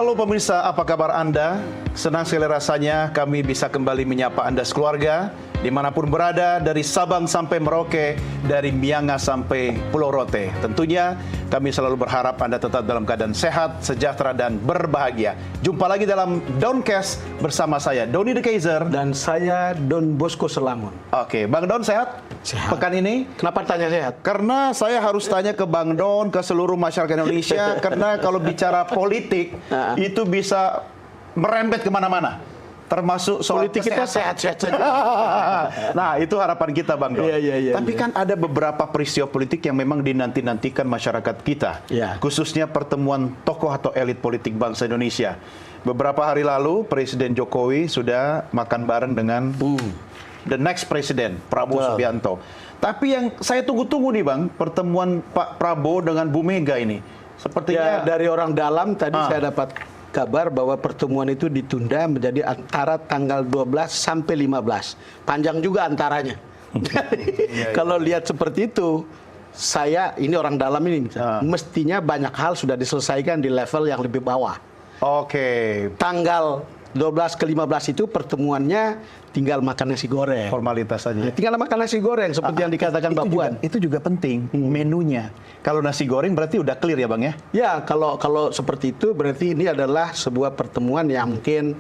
Halo pemirsa, apa kabar Anda? Senang sekali rasanya kami bisa kembali menyapa Anda sekeluarga dimanapun berada, dari Sabang sampai Merauke, dari Miangas sampai Pulau Rote. Tentunya kami selalu berharap Anda tetap dalam keadaan sehat, sejahtera, dan berbahagia. Jumpa lagi dalam Downcast bersama saya, Doni The Kaiser. Dan saya Don Bosco Selamun. Oke, Bang Don sehat? Sehat. Pekan ini? Kenapa tanya sehat? Karena saya harus tanya ke Bang Don, ke seluruh masyarakat Indonesia, karena kalau bicara politik, itu bisa merembet kemana-mana. Termasuk soal politik kita sehat-sehat saja. Nah, itu harapan kita, Bang Don. Tapi kan ada beberapa peristiwa politik yang memang dinanti-nantikan masyarakat kita. Khususnya pertemuan tokoh atau elit politik bangsa Indonesia. Beberapa hari lalu, Presiden Jokowi sudah makan bareng dengan the next President, Prabowo Subianto. Tapi yang saya tunggu-tunggu nih, Bang, pertemuan Pak Prabowo dengan Bu Mega ini. Sepertinya dari orang dalam tadi saya dapat kabar bahwa pertemuan itu ditunda menjadi antara tanggal 12 sampai 15. Panjang juga antaranya. Kalau lihat seperti itu, ini orang dalam ini, mestinya banyak hal sudah diselesaikan di level yang lebih bawah. Tanggal 12 ke 15 itu pertemuannya tinggal makan nasi goreng. Formalitas saja. Tinggal makan nasi goreng seperti yang dikatakan Mbak Puan. Itu juga penting, menunya. Kalau nasi goreng berarti udah clear ya, Bang ya? Ya, kalau seperti itu berarti ini adalah sebuah pertemuan yang mungkin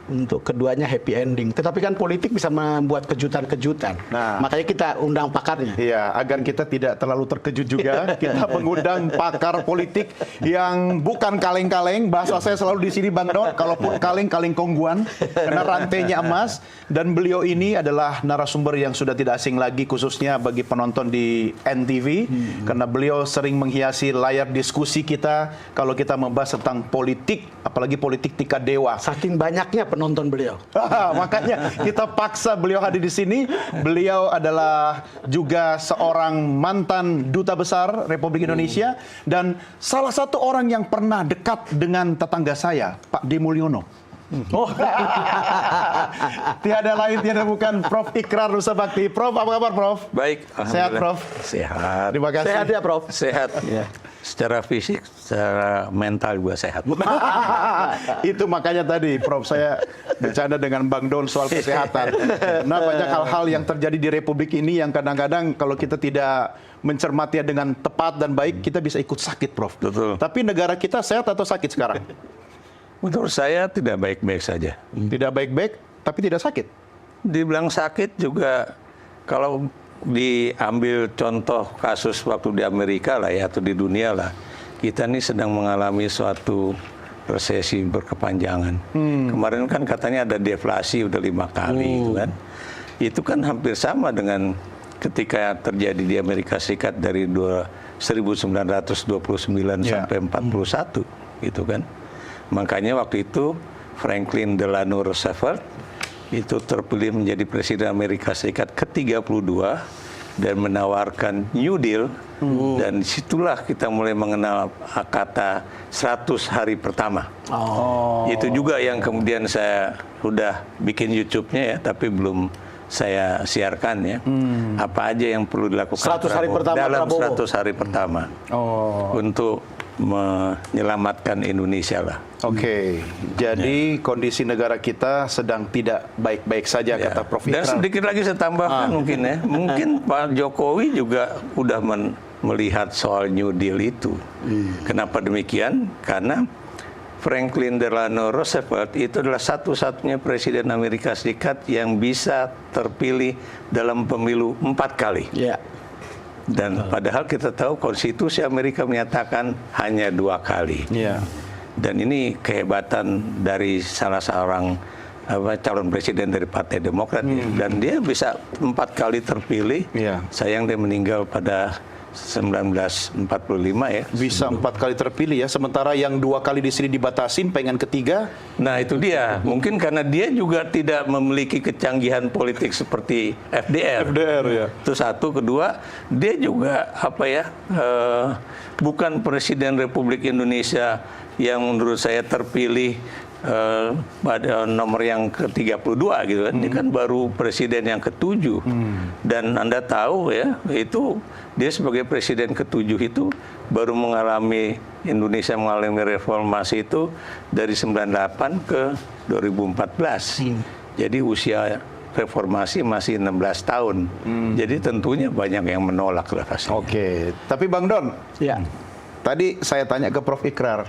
untuk keduanya happy ending. Tetapi kan politik bisa membuat kejutan-kejutan. Makanya kita undang pakarnya. Iya, agar kita tidak terlalu terkejut juga, kita mengundang pakar politik yang bukan kaleng-kaleng. Bahasa saya selalu di sini, Bang Don, kalaupun kaleng kongguan, karena rantainya emas. Dan beliau ini adalah narasumber yang sudah tidak asing lagi, khususnya bagi penonton di NTV, karena beliau sering menghiasi layar diskusi kita kalau kita membahas tentang politik, apalagi politik tingkat dewa. Saking banyaknya penonton beliau. Makanya kita paksa beliau hadir di sini. Beliau adalah juga seorang mantan duta besar Republik Indonesia dan salah satu orang yang pernah dekat dengan tetangga saya, Pak D. Mulyono. Tiada lain tiada bukan Prof. Ikrar Nusa Bakti. Prof, apa kabar, Prof? Baik, sehat, Prof? Sehat. Terima kasih. Sehat ya, Prof? Sehat. Ya. Secara fisik, secara mental juga sehat. Itu makanya tadi, Prof, saya bercanda dengan Bang Don soal kesehatan. Nah, banyak hal-hal yang terjadi di Republik ini yang kadang-kadang kalau kita tidak mencermatinya dengan tepat dan baik, kita bisa ikut sakit, Prof. Betul. Tapi negara kita sehat atau sakit sekarang? Menurut saya tidak baik-baik saja. Tidak baik-baik, tapi tidak sakit. Dibilang sakit juga, kalau diambil contoh kasus waktu di Amerika lah ya, atau di dunia lah, kita ini sedang mengalami suatu resesi berkepanjangan. Kemarin kan katanya ada deflasi udah 5 kali gitu kan. Itu kan hampir sama dengan ketika terjadi di Amerika Serikat dari 1929 sampai 41 gitu kan. Makanya waktu itu Franklin Delano Roosevelt itu terpilih menjadi Presiden Amerika Serikat ke-32 dan menawarkan New Deal. Dan disitulah kita mulai mengenal kata 100 hari pertama. Itu juga yang kemudian saya sudah bikin YouTube-nya ya, tapi belum saya siarkan ya. Apa aja yang perlu dilakukan 100 hari pertama dalam Prabowo. 100 hari pertama untuk menyelamatkan Indonesia lah. Jadi kondisi negara kita sedang tidak baik-baik saja, kata Prof. Ikrar. Dan sedikit lagi saya tambahkan mungkin ya, mungkin Pak Jokowi juga udah melihat soal New Deal itu. Kenapa demikian? Karena Franklin Delano Roosevelt itu adalah satu-satunya Presiden Amerika Serikat yang bisa terpilih dalam pemilu 4 kali. Dan padahal kita tahu konstitusi Amerika menyatakan hanya 2 kali. Dan ini kehebatan dari salah seorang calon presiden dari Partai Demokrat. Dan dia bisa 4 kali terpilih. Sayang dia meninggal pada 1945 ya. Bisa 4 kali terpilih ya, sementara yang 2 kali di sini dibatasin, pengen ketiga. Nah itu dia, mungkin karena dia juga tidak memiliki kecanggihan politik seperti FDR ya. Itu satu, kedua dia juga bukan Presiden Republik Indonesia yang menurut saya terpilih pada nomor yang ke-32 gitu kan. Dia kan baru presiden yang ke-7. Dan Anda tahu ya, itu dia sebagai presiden ke-7 itu baru Indonesia mengalami reformasi itu dari 98 ke 2014. Jadi usia reformasi masih 16 tahun. Jadi tentunya banyak yang menolak lah pastinya. Oke, tapi Bang Don, Ya. tadi saya tanya ke Prof. Ikrar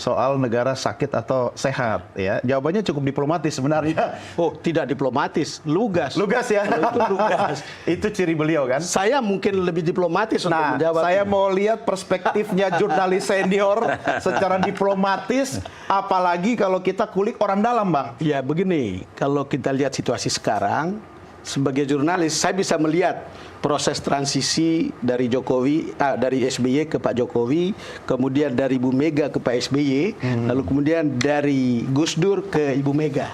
soal negara sakit atau sehat, ya. Jawabannya cukup diplomatis sebenarnya. Oh, tidak diplomatis, lugas. Lugas ya. Kalau itu lugas. Itu ciri beliau kan. Saya mungkin lebih diplomatis untuk Nah, menjawab. saya mau lihat perspektifnya jurnalis senior secara diplomatis, apalagi kalau kita kulik orang dalam, Bang. Ya begini, kalau kita lihat situasi sekarang, sebagai jurnalis saya bisa melihat proses transisi dari dari SBY ke Pak Jokowi, kemudian dari Ibu Mega ke Pak SBY, lalu kemudian dari Gus Dur ke Ibu Mega.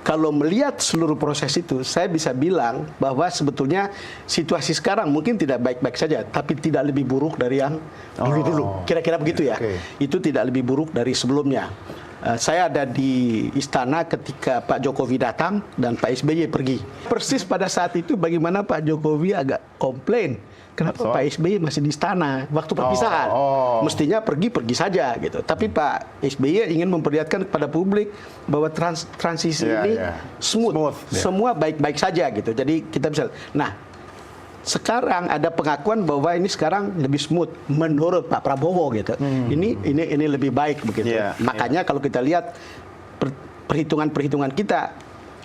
Kalau melihat seluruh proses itu, saya bisa bilang bahwa sebetulnya situasi sekarang mungkin tidak baik-baik saja, tapi tidak lebih buruk dari yang dulu-dulu. Kira-kira begitu ya. Itu tidak lebih buruk dari sebelumnya. Saya ada di istana ketika Pak Jokowi datang dan Pak SBY pergi. Persis pada saat itu bagaimana Pak Jokowi agak komplain. Kenapa Pak SBY masih di istana waktu perpisahan? Mestinya pergi saja gitu. Tapi Pak SBY ingin memperlihatkan kepada publik bahwa transisi ini smooth. Semua baik-baik saja gitu. Jadi kita bisa. Nah, sekarang ada pengakuan bahwa ini sekarang lebih smooth menurut Pak Prabowo gitu. Ini lebih baik begitu. Makanya kalau kita lihat perhitungan-perhitungan kita,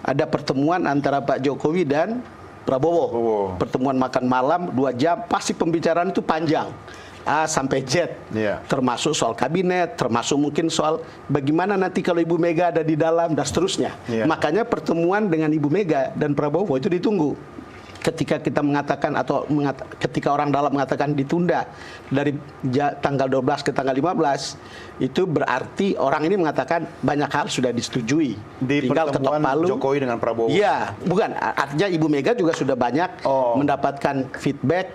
ada pertemuan antara Pak Jokowi dan Prabowo. Pertemuan makan malam 2 jam, pasti pembicaraan itu panjang. A sampai Z. Termasuk soal kabinet, termasuk mungkin soal bagaimana nanti kalau Ibu Mega ada di dalam dan seterusnya. Makanya pertemuan dengan Ibu Mega dan Prabowo itu ditunggu. Ketika kita mengatakan ketika orang dalam mengatakan ditunda dari tanggal 12 ke tanggal 15, itu berarti orang ini mengatakan banyak hal sudah disetujui. Di Tinggal ketok palu. Jokowi dengan Prabowo. Iya, bukan. Artinya Ibu Mega juga sudah banyak mendapatkan feedback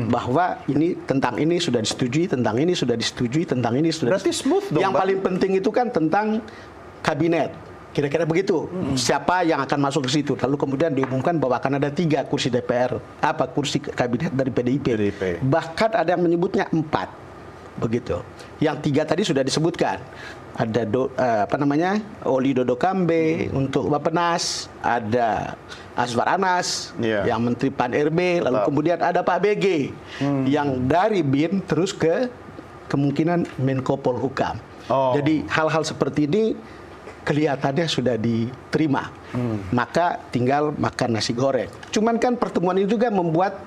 bahwa ini tentang ini sudah disetujui, tentang ini sudah disetujui, tentang ini sudah. Berarti smooth dong. Yang paling penting itu kan tentang kabinet. Kira-kira begitu. Siapa yang akan masuk ke situ? Lalu kemudian diumumkan bahwa akan ada 3 kursi DPR, kursi kabinet dari PDIP. Bahkan ada yang menyebutnya 4, begitu. Yang 3 tadi sudah disebutkan. Ada Oli Dodo Kambe untuk Bappenas, ada Azwar Anas yang Menteri Pan RB, lalu kemudian ada Pak BG yang dari BIN terus ke kemungkinan Menko Polhukam. Jadi hal-hal seperti ini kelihatannya sudah diterima. Maka tinggal makan nasi goreng. Cuman kan pertemuan ini juga membuat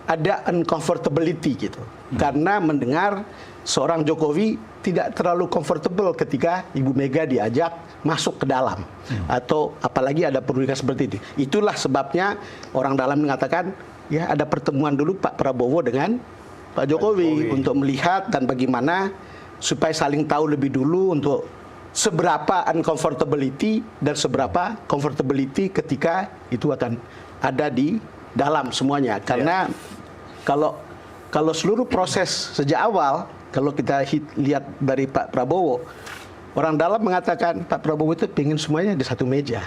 ada uncomfortability gitu. Karena mendengar seorang Jokowi tidak terlalu comfortable ketika Ibu Mega diajak masuk ke dalam. Atau apalagi ada pendidikan seperti itu. Itulah sebabnya orang dalam mengatakan, ya ada pertemuan dulu Pak Prabowo dengan Pak Jokowi untuk melihat dan bagaimana supaya saling tahu lebih dulu untuk seberapa uncomfortability dan seberapa comfortability ketika itu akan ada di dalam semuanya. Karena kalau seluruh proses sejak awal, kalau kita lihat dari Pak Prabowo, orang dalam mengatakan Pak Prabowo itu ingin semuanya di satu meja.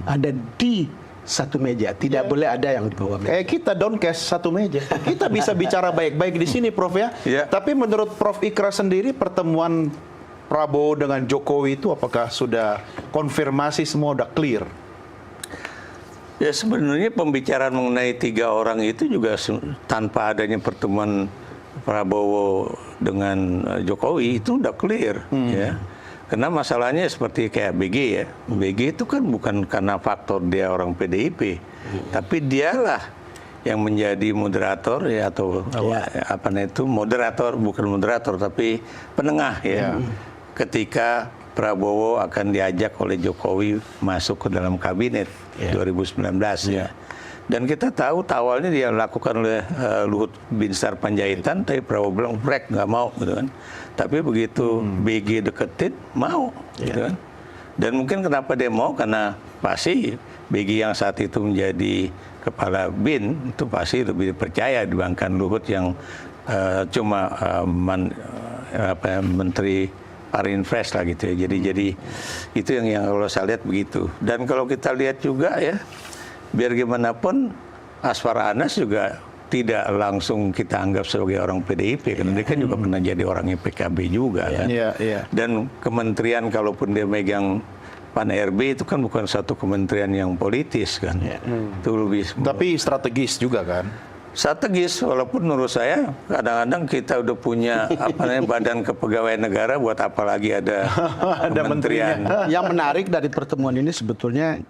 Ada di satu meja, tidak boleh ada yang di bawah meja. Kita downcast satu meja. Kita bisa bicara baik-baik di sini, Prof ya. Tapi menurut Prof Ikrar sendiri, pertemuan Prabowo dengan Jokowi itu apakah sudah konfirmasi semua udah clear? Ya sebenarnya pembicaraan mengenai 3 orang itu juga tanpa adanya pertemuan Prabowo dengan Jokowi itu udah clear ya. Karena masalahnya seperti kayak BG ya. BG itu kan bukan karena faktor dia orang PDIP, tapi dialah yang menjadi moderator ya atau moderator, bukan moderator tapi penengah ya. Ketika Prabowo akan diajak oleh Jokowi masuk ke dalam kabinet 2019 ya. Dan kita tahu awalnya dia lakukan oleh Luhut Binsar Panjaitan, tapi Prabowo bilang nggak mau gitu kan. Tapi begitu BG deketin mau gitu kan. Dan mungkin kenapa dia mau, karena pasti BG yang saat itu menjadi kepala BIN itu pasti lebih dipercaya dibandingkan Luhut yang cuma menteri parinvest lah gitu ya. Jadi itu yang kalau saya lihat begitu. Dan kalau kita lihat juga ya, biar gimana pun Aswar Anas juga tidak langsung kita anggap sebagai orang PDIP, karena dia kan juga pernah jadi orangnya PKB juga kan. Dan kementerian kalaupun dia megang Pan RB itu kan bukan satu kementerian yang politis kan. Itu lebih. Tapi strategis juga kan. Strategis, walaupun menurut saya kadang-kadang kita udah punya badan kepegawaian negara, buat apa lagi ada kementerian. Yang menarik dari pertemuan ini sebetulnya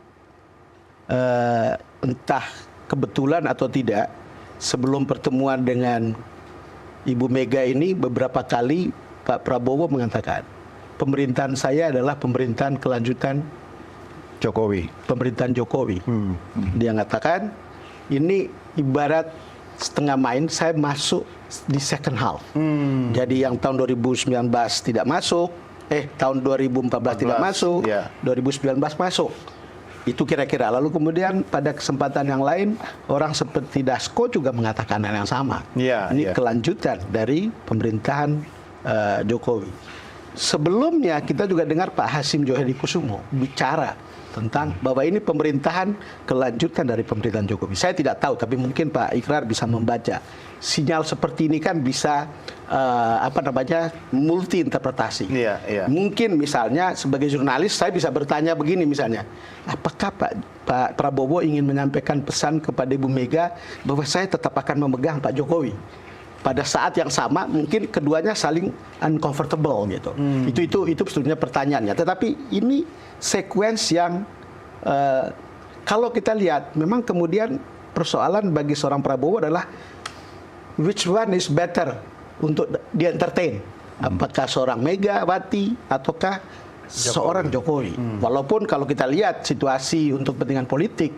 entah kebetulan atau tidak, sebelum pertemuan dengan Ibu Mega ini beberapa kali Pak Prabowo mengatakan, pemerintahan saya adalah pemerintahan kelanjutan Jokowi. Pemerintahan Jokowi. Dia mengatakan ini ibarat setengah main, saya masuk di second half. Jadi yang tahun 2019 tidak masuk, tahun 2014 tidak masuk, 2019 masuk. Itu kira-kira. Lalu kemudian pada kesempatan yang lain, orang seperti Dasko juga mengatakan hal yang sama. Ini kelanjutan dari pemerintahan Jokowi. Sebelumnya kita juga dengar Pak Hasim Johanikusumo bicara tentang bahwa ini pemerintahan kelanjutan dari pemerintahan Jokowi. Saya tidak tahu, tapi mungkin Pak Ikrar bisa membaca. Sinyal seperti ini kan bisa multi interpretasi. Mungkin misalnya sebagai jurnalis saya bisa bertanya begini misalnya, apakah Pak Prabowo ingin menyampaikan pesan kepada Ibu Mega bahwa saya tetap akan memegang Pak Jokowi? Pada saat yang sama mungkin keduanya saling uncomfortable gitu. Itu sebetulnya pertanyaannya. Tetapi ini sequence yang kalau kita lihat memang kemudian persoalan bagi seorang Prabowo adalah which one is better untuk di entertain. Apakah seorang Megawati ataukah seorang Jokowi? Walaupun kalau kita lihat situasi untuk kepentingan politik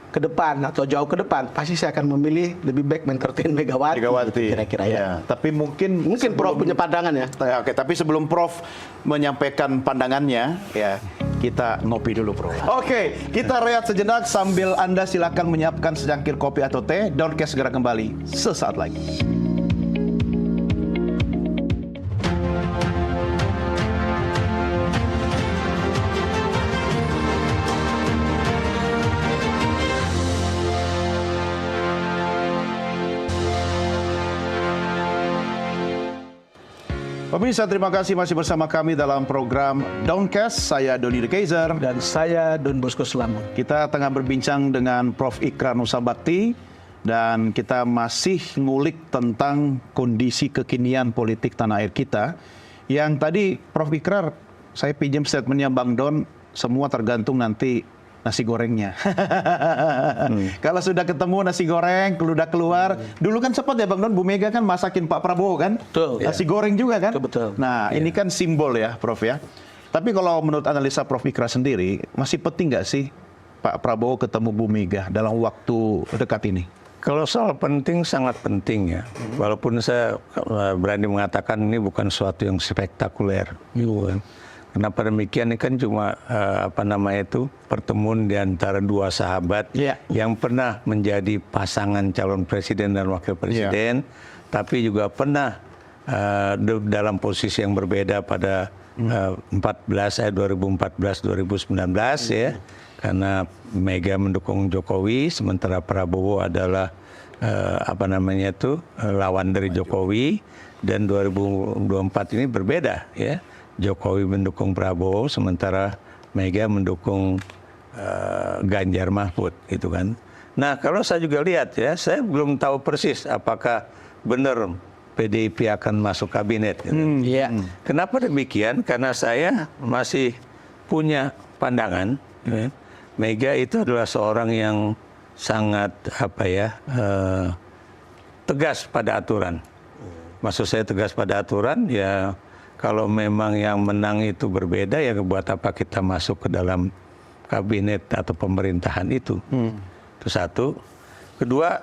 ke depan atau jauh ke depan, pasti saya akan memilih lebih baik entertain Megawati. Gitu, kira-kira ya. Tapi mungkin Prof punya pandangan ya. Oke, tapi sebelum Prof menyampaikan pandangannya, ya kita ngopi dulu, Prof. Oke, kita rehat sejenak sambil Anda silakan menyiapkan secangkir kopi atau teh. Downcast segera kembali sesaat lagi. Pemirsa, terima kasih masih bersama kami dalam program Downcast. Saya Doni De Kaiser. Dan saya Don Bosco Selamun. Kita tengah berbincang dengan Prof. Ikrar Nusa Bakti. Dan kita masih ngulik tentang kondisi kekinian politik tanah air kita. Yang tadi Prof. Ikrar, saya pinjam statementnya Bang Don, semua tergantung nanti nasi gorengnya. Kalau sudah ketemu nasi goreng, udah keluar. Dulu kan sempat ya Bang Don, Bu Mega kan masakin Pak Prabowo kan? Betul. Nasi goreng juga kan? Betul. Nah, ini kan simbol ya, Prof ya. Tapi kalau menurut analisa Prof Ikrar sendiri, masih penting nggak sih Pak Prabowo ketemu Bu Mega dalam waktu dekat ini? Kalau soal penting, sangat penting ya. Walaupun saya berani mengatakan ini bukan sesuatu yang spektakuler. Kenapa demikian? Ini kan cuma pertemuan di antara dua sahabat yang pernah menjadi pasangan calon presiden dan wakil presiden, tapi juga pernah dalam posisi yang berbeda pada 2014-2019 ya, karena Mega mendukung Jokowi, sementara Prabowo adalah lawan dari Jokowi, dan 2024 ini berbeda ya. Jokowi mendukung Prabowo, sementara Mega mendukung Ganjar Mahfud, gitu kan. Nah, kalau saya juga lihat ya, saya belum tahu persis apakah benar PDIP akan masuk kabinet. Gitu. Kenapa demikian? Karena saya masih punya pandangan, ya, Mega itu adalah seorang yang sangat tegas pada aturan. Maksud saya tegas pada aturan, ya. Kalau memang yang menang itu berbeda, ya buat apa kita masuk ke dalam kabinet atau pemerintahan itu. Itu satu. Kedua,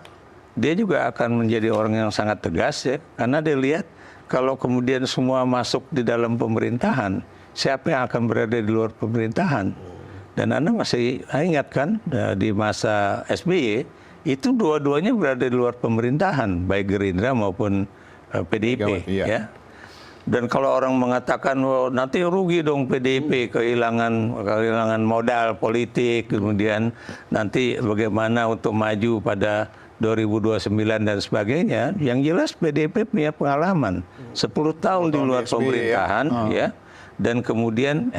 dia juga akan menjadi orang yang sangat tegas ya, karena dia lihat kalau kemudian semua masuk di dalam pemerintahan, siapa yang akan berada di luar pemerintahan? Dan Anda masih ingat kan di masa SBY itu dua-duanya berada di luar pemerintahan, baik Gerindra maupun PDIP. Ya. Dan kalau orang mengatakan oh, nanti rugi dong PDIP kehilangan modal politik, kemudian nanti bagaimana untuk maju pada 2029 dan sebagainya, yang jelas PDIP punya pengalaman 10 tahun di luar pemerintahan ya. Dan kemudian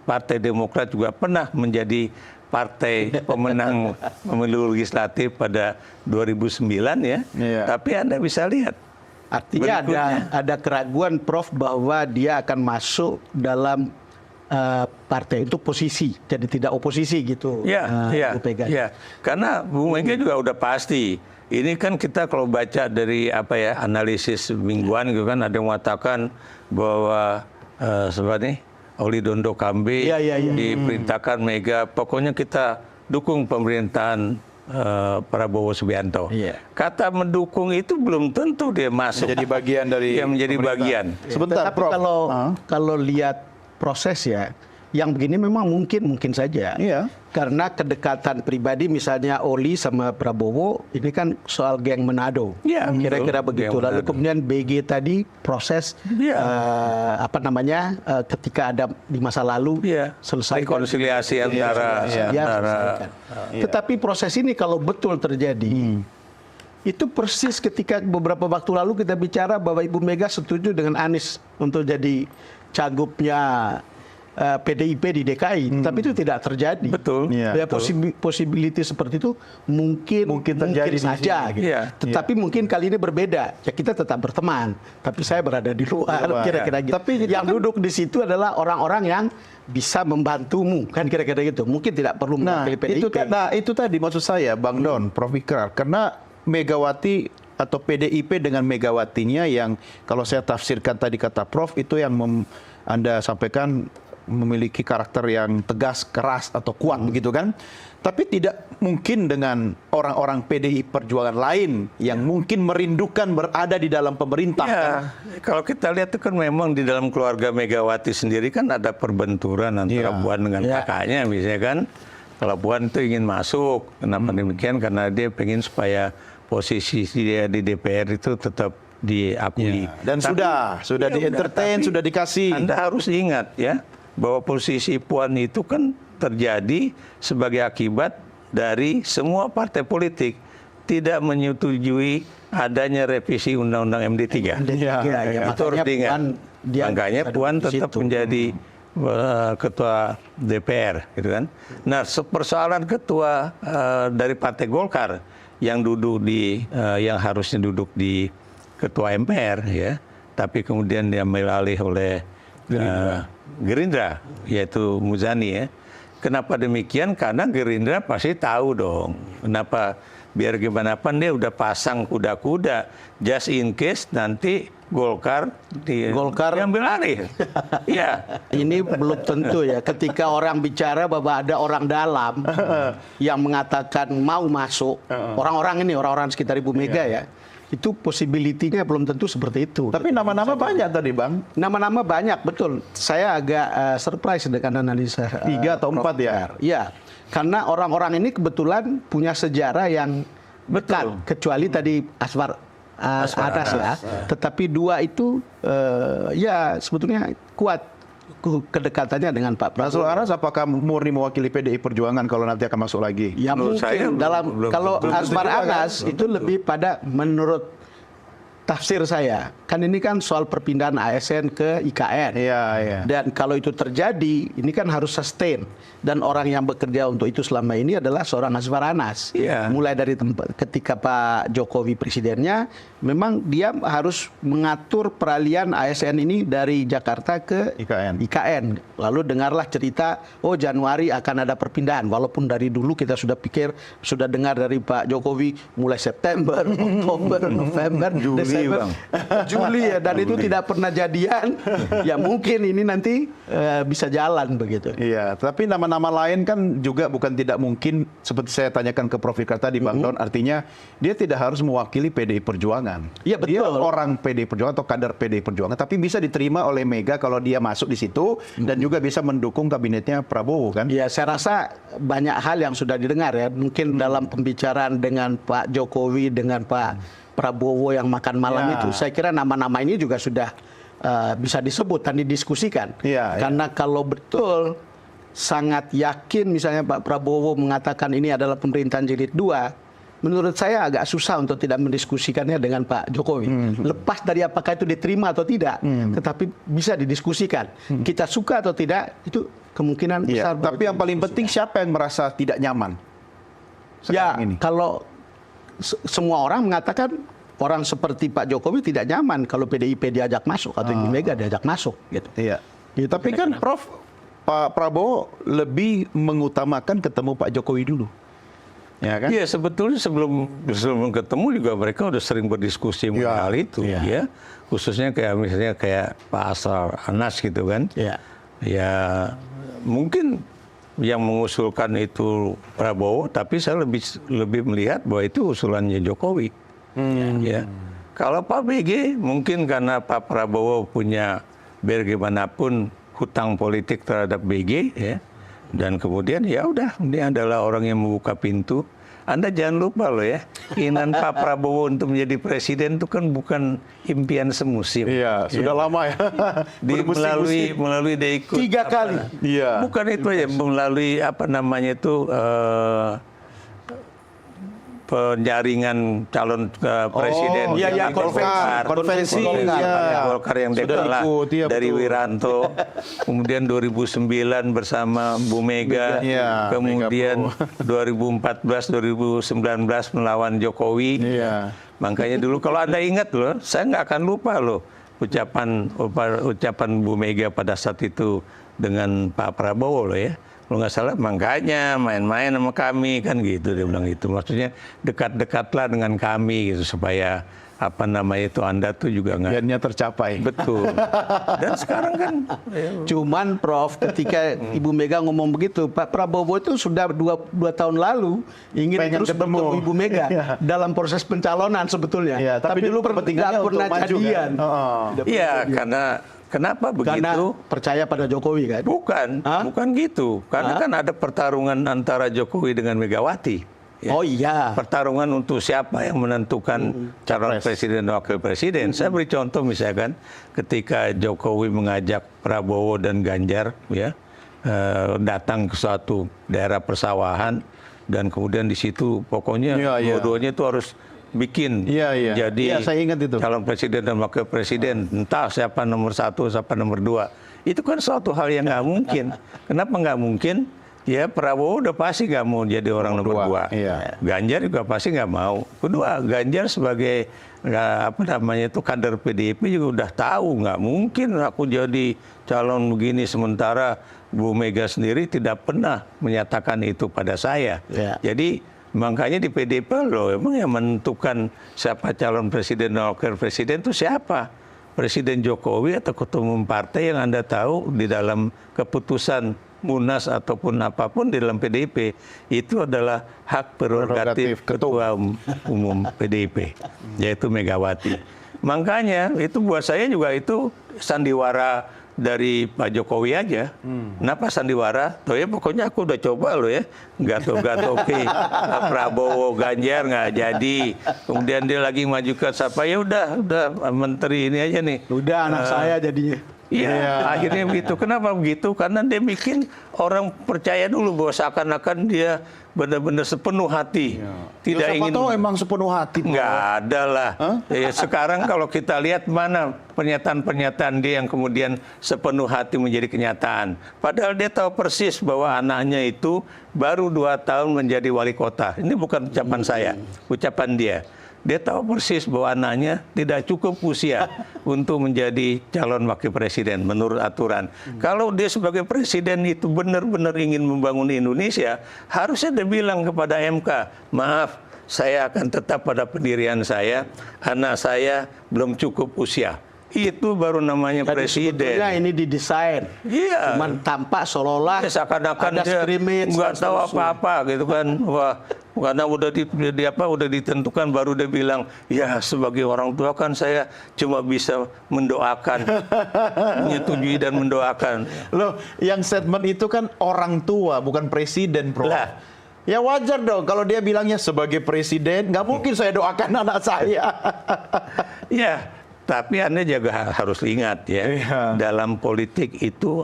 Partai Demokrat juga pernah menjadi partai pemenang pemilu legislatif pada 2009 ya. Tapi Anda bisa lihat artinya ada keraguan Prof bahwa dia akan masuk dalam partai itu posisi, jadi tidak oposisi gitu. Ya, Bu Mega. ya. Karena Bu Mega juga udah pasti. Ini kan kita kalau baca dari analisis mingguan gitu kan, ada yang mengatakan bahwa sebenarnya Oli Dondo Kambe diperintahkan Mega, pokoknya kita dukung pemerintahan Prabowo Subianto. Kata mendukung itu belum tentu dia masuk. Menjadi bagian dari menjadi bagian. Sebentar, Tapi Prof. kalau lihat proses ya, yang begini memang mungkin saja. Karena kedekatan pribadi misalnya Oli sama Prabowo ini kan soal geng Manado. Kira-kira begitu. Lalu kemudian BG tadi proses ketika ada di masa lalu selesai rekonsiliasi antara. Tetapi proses ini kalau betul terjadi itu persis ketika beberapa waktu lalu kita bicara bahwa Ibu Mega setuju dengan Anies untuk jadi cagupnya PDIP di DKI, tapi itu tidak terjadi. Betul. Possibility seperti itu mungkin terjadi saja. Gitu. Tetapi mungkin kali ini berbeda. Ya kita tetap berteman, tapi saya berada di luar. Kira-kira gitu. Tapi yang duduk di situ adalah orang-orang yang bisa membantumu, kan kira-kira gitu. Mungkin tidak perlu mewakili PDIP. Itu tadi maksud saya, Bang Don, Prof. Ikrar, karena Megawati atau PDIP dengan Megawatinya yang kalau saya tafsirkan tadi kata Prof itu yang Anda sampaikan memiliki karakter yang tegas, keras atau kuat begitu kan. Tapi tidak mungkin dengan orang-orang PDI Perjuangan lain yang mungkin merindukan berada di dalam pemerintah. Kan? Kalau kita lihat itu kan memang di dalam keluarga Megawati sendiri kan ada perbenturan antara Puan dengan kakaknya misalnya kan. Kalau Puan itu ingin masuk, kenapa demikian? Karena dia pengen supaya posisi dia di DPR itu tetap diakui. Dan sudah di-entertain, sudah dikasih. Anda harus ingat ya, bahwa posisi Puan itu kan terjadi sebagai akibat dari semua partai politik tidak menyetujui adanya revisi Undang-Undang MD3. Itu harus diingat. Makanya Puan tetap menjadi ketua DPR, gitu kan. Nah, persoalan ketua dari Partai Golkar yang yang harusnya duduk di ketua MPR ya, tapi kemudian diambil alih oleh Gerindra, yaitu Muzani ya. Kenapa demikian? Karena Gerindra pasti tahu dong. Kenapa? Biar gimana pun dia udah pasang kuda-kuda. Just in case nanti Golkar diambil alih. Ini belum tentu ya. Ketika orang bicara bahwa ada orang dalam yang mengatakan mau masuk, orang-orang sekitar Ibu Mega ya. Itu possibility-nya belum tentu seperti itu. Tapi nama-nama banyak tadi, Bang. Nama-nama banyak, betul. Saya agak surprise dengan analisa 3 atau 4 ya? Iya, karena orang-orang ini kebetulan punya sejarah yang dekat. Kecuali tadi Aswar Anas ya. Tetapi 2 itu ya sebetulnya kuat kedekatannya dengan Pak Prabowo. Anas apakah murni mewakili PDI Perjuangan kalau nanti akan masuk lagi? Ya mungkin kalau Aswar Anas itu lebih pada menurut tafsir saya. Kan ini kan soal perpindahan ASN ke IKN. Dan kalau itu terjadi, ini kan harus sustain. Dan orang yang bekerja untuk itu selama ini adalah seorang Aswar Anas. Mulai dari ketika Pak Jokowi presidennya, memang dia harus mengatur peralihan ASN ini dari Jakarta ke IKN. Lalu dengarlah cerita, oh Januari akan ada perpindahan. Walaupun dari dulu kita sudah dengar dari Pak Jokowi mulai September, Oktober, November, Desember, Juli ya. Dan itu tidak pernah jadian. Ya mungkin ini nanti bisa jalan begitu. Iya, tapi nama-nama lain kan juga bukan tidak mungkin, seperti saya tanyakan ke Prof. Ikrar tadi, Bang Don, artinya dia tidak harus mewakili PDI Perjuangan. Iya, betul. Dia orang PDI Perjuangan atau kader PDI Perjuangan, tapi bisa diterima oleh Mega kalau dia masuk di situ dan juga bisa mendukung kabinetnya Prabowo kan? Iya, saya rasa banyak hal yang sudah didengar ya. Mungkin dalam pembicaraan dengan Pak Jokowi, dengan Pak Prabowo yang makan malam itu, saya kira nama-nama ini juga sudah bisa disebut dan didiskusikan. Iya, Karena kalau betul sangat yakin misalnya Pak Prabowo mengatakan ini adalah pemerintahan jilid 2, menurut saya agak susah untuk tidak mendiskusikannya dengan Pak Jokowi. Lepas dari apakah itu diterima atau tidak, tetapi bisa didiskusikan. Kita suka atau tidak, itu kemungkinan besar. Tapi yang paling penting siapa yang merasa tidak nyaman sekarang ini? Kalau semua orang mengatakan orang seperti Pak Jokowi tidak nyaman kalau PDIP diajak masuk atau Ibu Mega diajak masuk gitu. Iya. Tapi kan Prof, Pak Prabowo lebih mengutamakan ketemu Pak Jokowi dulu. Ya kan? Iya, sebetulnya sebelum ketemu juga mereka udah sering berdiskusi mengenai hal itu, ya. Khususnya kayak misalnya kayak Pak Asrar Anas gitu kan. Ya, mungkin yang mengusulkan itu Prabowo, tapi saya lebih melihat bahwa itu usulannya Jokowi. Ya. Kalau Pak BG mungkin karena Pak Prabowo punya bagaimanapun hutang politik terhadap BG, ya. Dan kemudian ya udah, dia adalah orang yang membuka pintu. Anda jangan lupa loh ya, keinginan Pak Prabowo untuk menjadi presiden itu kan bukan impian semusim. Iya, sudah lama ya. melalui dia ikut 3 kali. Iya. Bukan itu ya, melalui apa namanya itu penjaringan calon presiden konvensi Golkar yang dia kalah dari Wiranto, kemudian 2009 bersama Bu Mega, kemudian 2014 2019 melawan Jokowi. Makanya dulu kalau Anda ingat loh, saya nggak akan lupa loh ucapan Bu Mega pada saat itu dengan Pak Prabowo loh ya. Kalau nggak salah, makanya main-main sama kami kan gitu, dia bilang gitu. Maksudnya dekat-dekatlah dengan kami gitu supaya apa namanya itu Anda tuh juga nggak tercapai. Betul. Dan sekarang kan cuman Prof, ketika Ibu Mega ngomong begitu, Pak Prabowo itu sudah dua tahun lalu ingin terus bertemu Ibu Mega dalam proses pencalonan sebetulnya. Tapi dulu nggak pernah jadian. Iya, Kenapa begitu? Karena percaya pada Jokowi kan? Bukan gitu. Karena kan ada pertarungan antara Jokowi dengan Megawati. Ya. Oh iya. Pertarungan untuk siapa yang menentukan calon presiden dan wakil presiden. Saya beri contoh misalkan ketika Jokowi mengajak Prabowo dan Ganjar ya datang ke suatu daerah persawahan dan kemudian di situ pokoknya dua-duanya itu harus bikin jadi saya ingat itu. Calon presiden dan wakil presiden, entah siapa nomor 1, siapa nomor 2. Itu kan suatu hal yang nggak mungkin. Kenapa nggak mungkin? Ya Prabowo udah pasti nggak mau jadi orang nomor 2. Ganjar juga pasti nggak mau. Kedua, Ganjar sebagai kader PDIP juga udah tahu nggak mungkin aku jadi calon begini, sementara Bu Mega sendiri tidak pernah menyatakan itu pada saya. Jadi makanya di PDIP loh, emang yang menentukan siapa calon presiden dan wakil presiden itu siapa? Presiden Jokowi atau ketua umum partai yang Anda tahu di dalam keputusan Munas ataupun apapun di dalam PDIP, itu adalah hak prerogatif ketua umum PDIP, yaitu Megawati. Makanya itu buat saya juga itu sandiwara dari Pak Jokowi aja. Kenapa sandiwara? Tuh ya pokoknya aku udah coba loh ya, gato-gato Prabowo Ganjar nggak jadi. Kemudian dia lagi maju ke siapa, ya udah menteri ini aja nih. Udah anak saya jadinya. Iya, akhirnya begitu. Kenapa begitu? Karena dia bikin orang percaya dulu bahwa seakan-akan dia benar-benar sepenuh hati. Tidak ingin. Tahu emang sepenuh hati. Nggak ada lah. Sekarang kalau kita lihat mana pernyataan-pernyataan dia yang kemudian sepenuh hati menjadi kenyataan. Padahal dia tahu persis bahwa anaknya itu baru 2 tahun menjadi wali kota. Ini bukan ucapan saya, ucapan dia. Dia tahu persis bahwa anaknya tidak cukup usia untuk menjadi calon wakil presiden menurut aturan. Kalau dia sebagai presiden itu benar-benar ingin membangun Indonesia, harusnya dia bilang kepada MK, maaf, saya akan tetap pada pendirian saya, anak saya belum cukup usia. Itu baru namanya presiden. Sebetulnya ini didesain. Iya. Cuman tampak seolah-olah seakan-akan dia nggak tahu apa-apa gitu kan. Wah, karena udah ditentukan baru dia bilang, ya sebagai orang tua kan saya cuma bisa mendoakan, menyetujui dan mendoakan. Loh, yang statement itu kan orang tua, bukan presiden, Bro. Lah. Ya wajar dong kalau dia bilangnya sebagai presiden, nggak mungkin saya doakan anak saya. Ya, Tetapi Anda juga harus ingat ya, dalam politik itu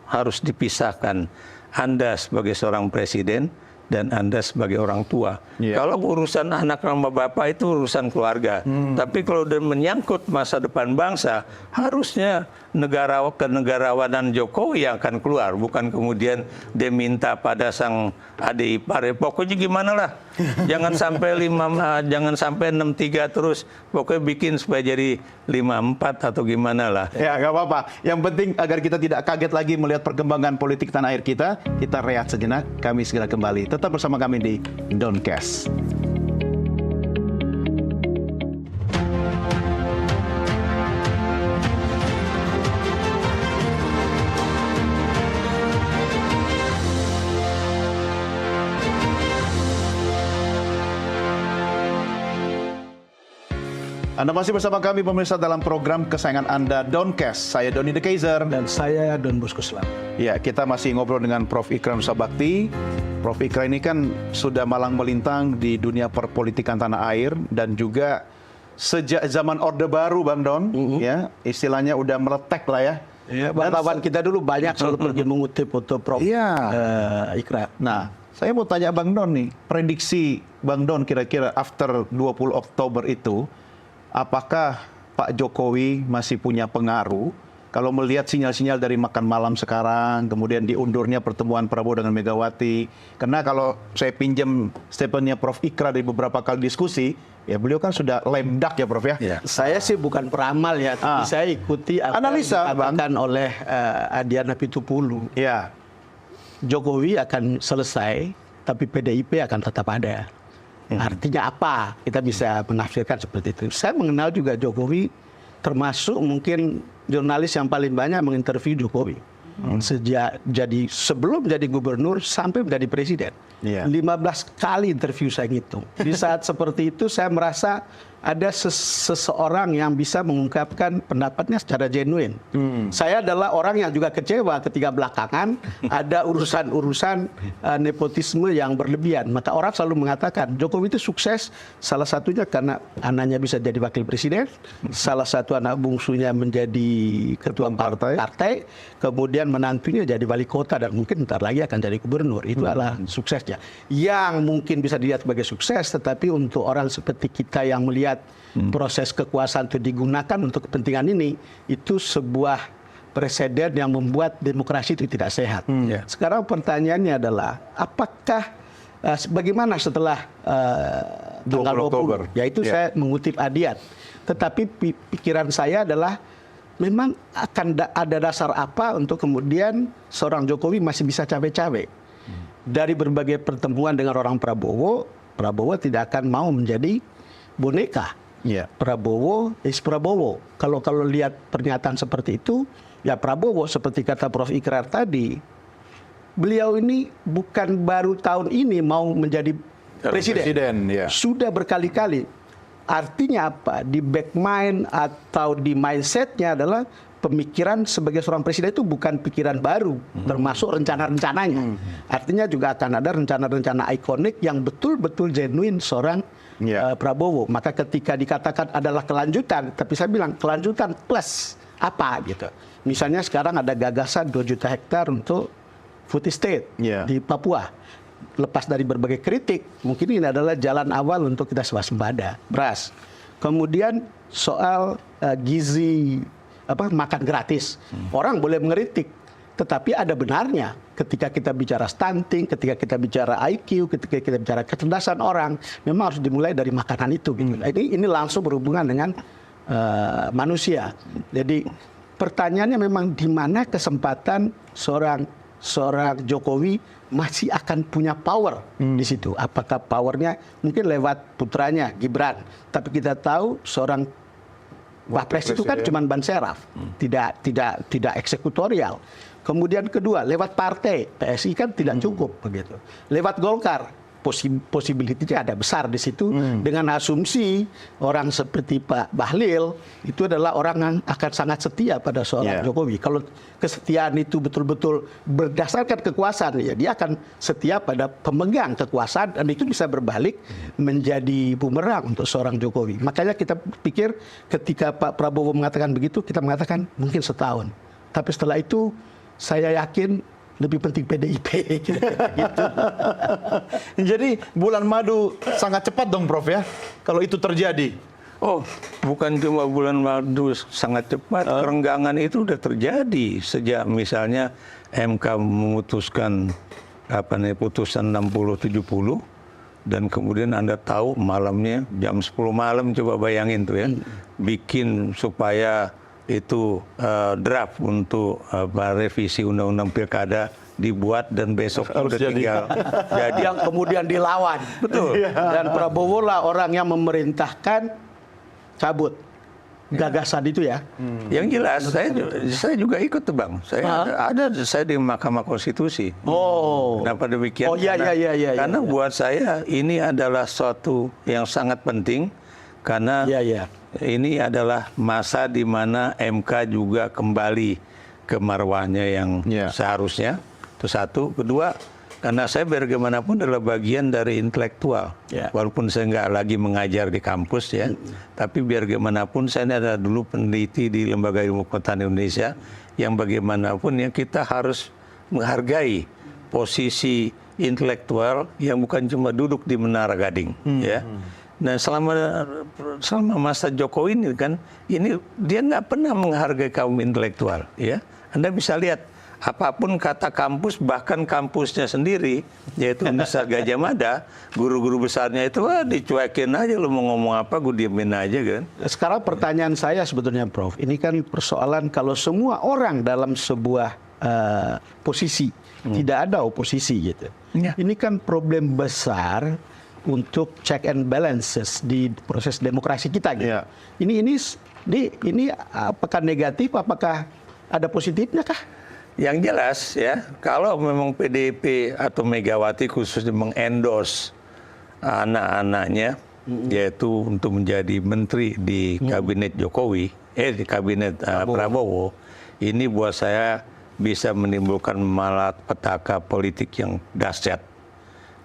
harus dipisahkan Anda sebagai seorang presiden dan Anda sebagai orang tua. Kalau urusan anak sama bapak itu urusan keluarga. Tapi kalau udah menyangkut masa depan bangsa, harusnya kenegarawanan Jokowi yang akan keluar, bukan kemudian dia minta pada sang adik ipar, pokoknya gimana lah, jangan sampai 6-3 terus, pokoknya bikin supaya jadi 5-4 atau gimana lah. Ya nggak apa-apa. Yang penting agar kita tidak kaget lagi melihat perkembangan politik tanah air kita rehat sejenak. Kami segera kembali. Tetap bersama kami di Downcast. Anda masih bersama kami pemirsa dalam program kesayangan Anda, Downcast. Saya Doni The Kaiser. Dan saya Don Bosco Slam. Ya, kita masih ngobrol dengan Prof. Ikrar Nusa Bakti. Prof. Ikrar ini kan sudah malang melintang di dunia perpolitikan tanah air dan juga sejak zaman Orde Baru, Bang Don, ya istilahnya udah meletek lah ya. Ya, wartawan kita dulu banyak selalu pergi mengutip foto Prof. Ikrar. Nah, saya mau tanya Bang Don nih, prediksi Bang Don kira-kira after 20 Oktober itu, apakah Pak Jokowi masih punya pengaruh kalau melihat sinyal-sinyal dari makan malam sekarang, kemudian diundurnya pertemuan Prabowo dengan Megawati? Karena kalau saya pinjam statementnya Prof. Ikrar di beberapa kali diskusi, ya beliau kan sudah lame duck ya Prof ya? Saya sih bukan peramal ya, tapi saya ikuti apa analisa yang dikatakan oleh Adiana Pitupulu. Ya. Jokowi akan selesai, tapi PDIP akan tetap ada. Artinya apa? Kita bisa menafsirkan seperti itu. Saya mengenal juga Jokowi, termasuk mungkin jurnalis yang paling banyak menginterview Jokowi. Sejak sebelum jadi gubernur sampai menjadi presiden. 15 kali interview saya ngitung. Di saat seperti itu saya merasa ada seseorang yang bisa mengungkapkan pendapatnya secara genuine. Saya adalah orang yang juga kecewa ketika belakangan ada urusan-urusan nepotisme yang berlebihan. Maka orang selalu mengatakan Jokowi itu sukses salah satunya karena anaknya bisa jadi wakil presiden, salah satu anak bungsunya menjadi ketua partai, kemudian menantunya jadi wali kota dan mungkin ntar lagi akan jadi gubernur. Itu adalah suksesnya. Yang mungkin bisa dilihat sebagai sukses, tetapi untuk orang seperti kita yang melihat proses kekuasaan itu digunakan untuk kepentingan ini, itu sebuah presiden yang membuat demokrasi itu tidak sehat. Sekarang pertanyaannya adalah, apakah bagaimana setelah tanggal 20? Yaitu saya mengutip Adian. Tetapi pikiran saya adalah, memang akan ada dasar apa untuk kemudian seorang Jokowi masih bisa cawe-cawe? Dari berbagai pertemuan dengan orang Prabowo tidak akan mau menjadi boneka. Prabowo is Prabowo. Kalau lihat pernyataan seperti itu, ya Prabowo seperti kata Prof. Ikrar tadi, beliau ini bukan baru tahun ini mau menjadi presiden. Sudah berkali-kali. Artinya apa? Di back mind atau di mindsetnya adalah pemikiran sebagai seorang presiden itu bukan pikiran baru, termasuk rencana-rencananya. Artinya juga akan ada rencana-rencana ikonik yang betul-betul genuine seorang Prabowo. Maka ketika dikatakan adalah kelanjutan, tapi saya bilang kelanjutan plus apa gitu. Misalnya sekarang ada gagasan 2 juta hektar untuk food estate di Papua. Lepas dari berbagai kritik, mungkin ini adalah jalan awal untuk kita swasembada beras. Kemudian soal gizi makan gratis. Orang boleh mengkritik, tetapi ada benarnya ketika kita bicara stunting, ketika kita bicara IQ, ketika kita bicara kecerdasan orang, memang harus dimulai dari makanan itu. Gitu. Ini langsung berhubungan dengan manusia. Jadi pertanyaannya memang di mana kesempatan seorang Jokowi masih akan punya power di situ. Apakah powernya mungkin lewat putranya Gibran, tapi kita tahu seorang Wapres itu kan cuma ban seraf, tidak eksekutorial. Kemudian kedua, lewat partai, PSI kan tidak cukup begitu. Lewat Golkar, possibility-nya ada besar di situ dengan asumsi orang seperti Pak Bahlil itu adalah orang yang akan sangat setia pada seorang Jokowi. Kalau kesetiaan itu betul-betul berdasarkan kekuasaan, ya dia akan setia pada pemegang kekuasaan dan itu bisa berbalik menjadi bumerang untuk seorang Jokowi. Makanya kita pikir ketika Pak Prabowo mengatakan begitu, kita mengatakan mungkin setahun. Tapi setelah itu saya yakin lebih penting PDIP. Gitu. Jadi bulan madu sangat cepat dong Prof ya, kalau itu terjadi. Oh, bukan cuma bulan madu sangat cepat, kerenggangan itu udah terjadi sejak misalnya MK memutuskan putusan 60-70 dan kemudian Anda tahu malamnya jam 10 malam, coba bayangin tuh ya, bikin supaya itu draft untuk revisi undang-undang pilkada dibuat dan besok harus udah tinggal jadi yang kemudian dilawan. Betul. Dan Prabowo lah orang yang memerintahkan cabut gagasan itu ya. Yang jelas saya juga ikut tuh Bang. Saya di Mahkamah Konstitusi. Oh. Kenapa demikian? Oh iya. Karena buat saya ini adalah suatu yang sangat penting karena ini adalah masa di mana MK juga kembali ke marwahnya yang seharusnya. Itu satu. Kedua, karena saya bagaimanapun adalah bagian dari intelektual. Walaupun saya nggak lagi mengajar di kampus ya, tapi biar bagaimanapun saya ini adalah dulu peneliti di Lembaga Ilmu Pengetahuan Indonesia yang bagaimanapun ya kita harus menghargai posisi intelektual yang bukan cuma duduk di Menara Gading ya. Nah selama masa Jokowi ini kan, ini dia nggak pernah menghargai kaum intelektual, ya. Anda bisa lihat apapun kata kampus, bahkan kampusnya sendiri, yaitu Universitas Gajah Mada, guru-guru besarnya itu dicuekin aja, lu mau ngomong apa, gue diemin aja kan. Sekarang pertanyaan saya sebetulnya, Prof, ini kan persoalan kalau semua orang dalam sebuah posisi, tidak ada oposisi gitu. Ini kan problem besar untuk check and balances di proses demokrasi kita gitu. Ini apakah negatif, apakah ada positifnya kah? Yang jelas ya, kalau memang PDIP atau Megawati khususnya mengendorse anak-anaknya, yaitu untuk menjadi menteri di kabinet Jokowi, di kabinet Prabowo, ini buat saya bisa menimbulkan malapetaka politik yang dahsyat.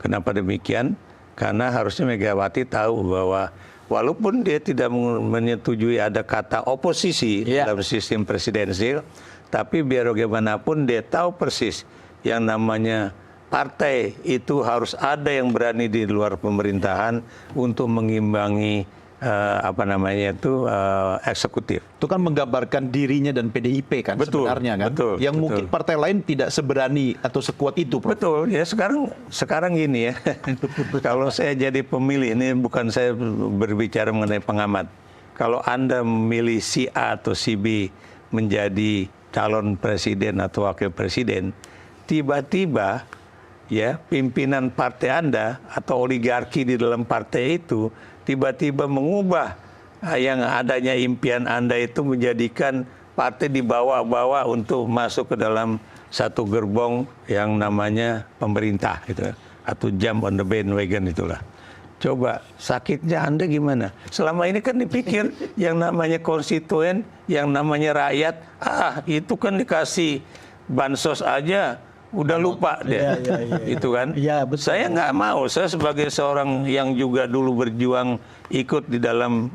Kenapa demikian? Karena harusnya Megawati tahu bahwa walaupun dia tidak menyetujui ada kata oposisi dalam sistem presidensil, tapi biar bagaimanapun dia tahu persis yang namanya partai itu harus ada yang berani di luar pemerintahan untuk mengimbangi eksekutif. Itu kan menggambarkan dirinya dan PDIP kan sebenarnya kan. Yang mungkin partai lain tidak seberani atau sekuat itu, Prof. Betul. Ya sekarang gini ya. Kalau saya jadi pemilih, ini bukan saya berbicara mengenai pengamat. Kalau Anda memilih si A atau si B menjadi calon presiden atau wakil presiden, tiba-tiba ya pimpinan partai Anda atau oligarki di dalam partai itu tiba-tiba mengubah yang adanya impian Anda itu menjadikan partai dibawa-bawa untuk masuk ke dalam satu gerbong yang namanya pemerintah gitu, atau jump on the bandwagon itulah. Coba sakitnya Anda gimana? Selama ini kan dipikir yang namanya konstituen, yang namanya rakyat, itu kan dikasih bansos aja udah lupa deh, itu kan. Saya nggak mau. Saya sebagai seorang yang juga dulu berjuang ikut di dalam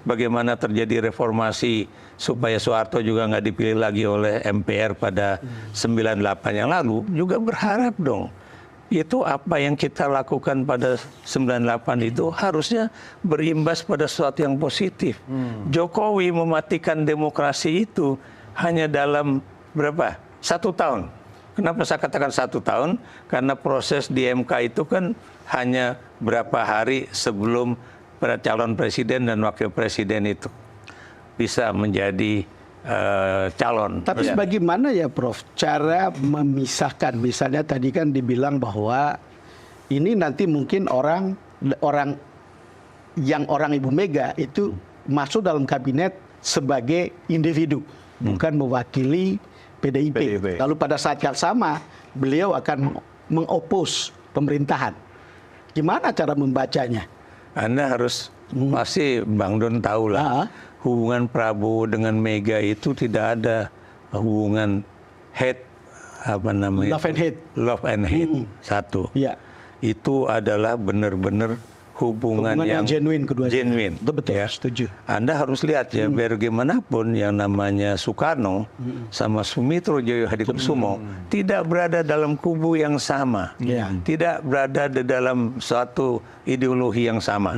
bagaimana terjadi reformasi supaya Soeharto juga nggak dipilih lagi oleh MPR pada 98 yang lalu, juga berharap dong. Itu apa yang kita lakukan pada 98 itu harusnya berimbas pada sesuatu yang positif. Jokowi mematikan demokrasi itu hanya dalam berapa? 1 tahun. Kenapa saya katakan 1 tahun? Karena proses di MK itu kan hanya berapa hari sebelum calon presiden dan wakil presiden itu bisa menjadi calon. Tapi bagaimana ya, Prof, cara memisahkan? Misalnya tadi kan dibilang bahwa ini nanti mungkin orang Ibu Mega itu masuk dalam kabinet sebagai individu, bukan mewakili PDIP. Lalu pada saat yang sama beliau akan mengopos pemerintahan. Gimana cara membacanya? Anda harus pasti Bang Don tahu lah, hubungan Prabowo dengan Mega itu tidak ada hubungan hate, apa namanya? Love and hate. Satu. Ya. Itu adalah benar-benar hubungan yang genuine kedua. Genuine. Betul, ya. setuju. Anda harus lihat ya, bagaimanapun yang namanya Soekarno sama Sumitro Joyo Hadikusumo tidak berada dalam kubu yang sama. Tidak berada di dalam suatu ideologi yang sama.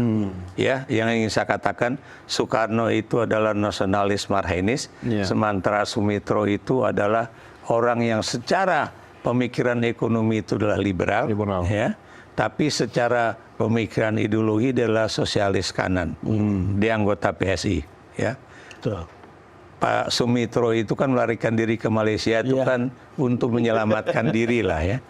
Ya, yang ingin saya katakan, Soekarno itu adalah nasionalis marxis, sementara Sumitro itu adalah orang yang secara pemikiran ekonomi itu adalah liberal. Ya. Tapi secara pemikiran ideologi adalah sosialis kanan. Dia anggota PSI, ya. Betul. Pak Sumitro itu kan melarikan diri ke Malaysia itu kan untuk menyelamatkan diri lah ya.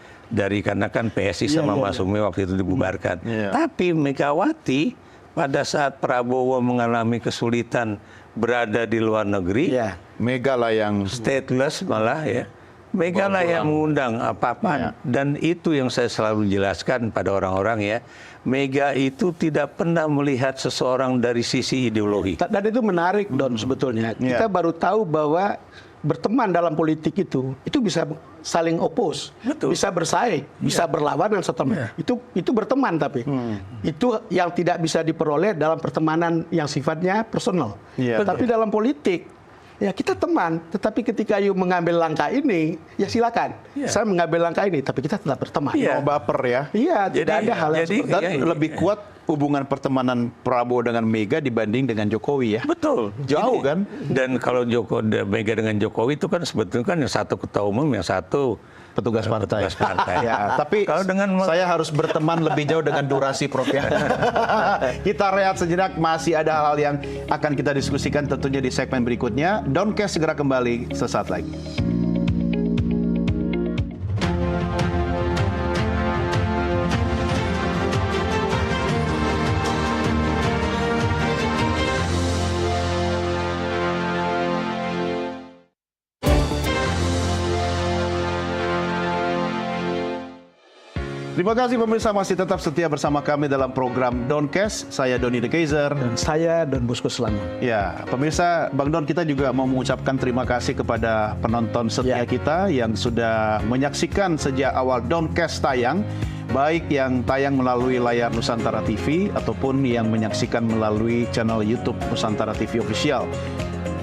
Karena kan PSI sama Mas Sumi waktu itu dibubarkan. Tapi Megawati pada saat Prabowo mengalami kesulitan berada di luar negeri, Mega lah yang stateless malah ya. Mega lah yang mengundang apa-apa. Dan itu yang saya selalu jelaskan pada orang-orang ya. Mega itu tidak pernah melihat seseorang dari sisi ideologi. Dan itu menarik, Don, sebetulnya. Kita baru tahu bahwa berteman dalam politik itu bisa saling oppose, bisa bersaing, bisa berlawanan setelah itu berteman, tapi itu yang tidak bisa diperoleh dalam pertemanan yang sifatnya personal. Tapi dalam politik ya kita teman, tetapi ketika you mengambil langkah ini, ya silakan. Saya mengambil langkah ini, tapi kita tetap berteman. Mau baper ya. Iya, tidak ada hal yang seperti itu. Dan lebih kuat hubungan pertemanan Prabowo dengan Mega dibanding dengan Jokowi ya. Betul. Jauh kan? Dan kalau Mega dengan Jokowi itu kan sebetulnya kan yang satu ketua umum, yang satu petugas partai. Ya, tapi kalau saya harus berteman lebih jauh dengan durasi, Prof ya. Kita rehat sejenak, masih ada hal-hal yang akan kita diskusikan tentunya di segmen berikutnya. Downcast segera kembali sesaat lagi. Terima kasih pemirsa masih tetap setia bersama kami dalam program Downcast. Saya Doni The Kaiser. Dan saya Don Bosco Selangor. Ya, pemirsa, Bang Don, kita juga mau mengucapkan terima kasih kepada penonton setia kita yang sudah menyaksikan sejak awal Downcast tayang. Baik yang tayang melalui layar Nusantara TV ataupun yang menyaksikan melalui channel YouTube Nusantara TV Official.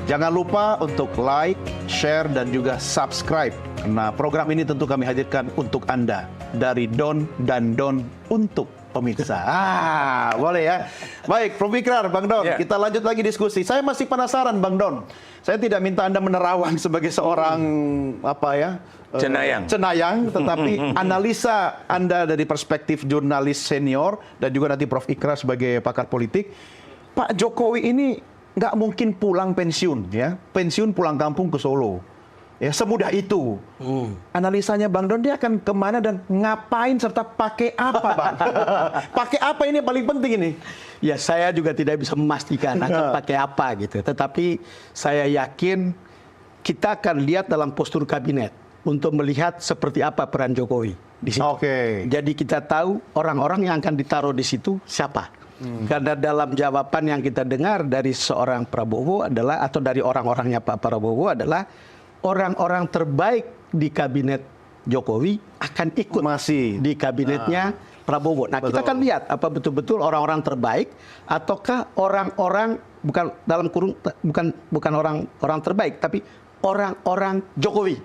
Jangan lupa untuk like, share, dan juga subscribe. Karena program ini tentu kami hadirkan untuk Anda. Dari Don dan Don untuk pemirsa. Boleh ya. Baik, Prof Ikrar, Bang Don, kita lanjut lagi diskusi. Saya masih penasaran, Bang Don. Saya tidak minta Anda menerawang sebagai seorang cenayang, tetapi analisa Anda dari perspektif jurnalis senior dan juga nanti Prof Ikrar sebagai pakar politik. Pak Jokowi ini nggak mungkin pulang pensiun, ya. Pensiun pulang kampung ke Solo. Ya, semudah itu. Analisanya Bang Don, dia akan kemana dan ngapain serta pakai apa, Bang? Pakai apa ini paling penting ini? Ya, saya juga tidak bisa memastikan akan pakai apa gitu. Tetapi saya yakin kita akan lihat dalam postur kabinet untuk melihat seperti apa peran Jokowi di situ. Jadi kita tahu orang-orang yang akan ditaruh di situ siapa. Karena dalam jawaban yang kita dengar dari seorang Prabowo adalah, atau dari orang-orangnya Pak Prabowo adalah, orang-orang terbaik di kabinet Jokowi akan ikut masih di kabinetnya Prabowo. Nah, kita akan lihat apa betul-betul orang-orang terbaik ataukah orang-orang bukan orang terbaik, tapi orang-orang Jokowi.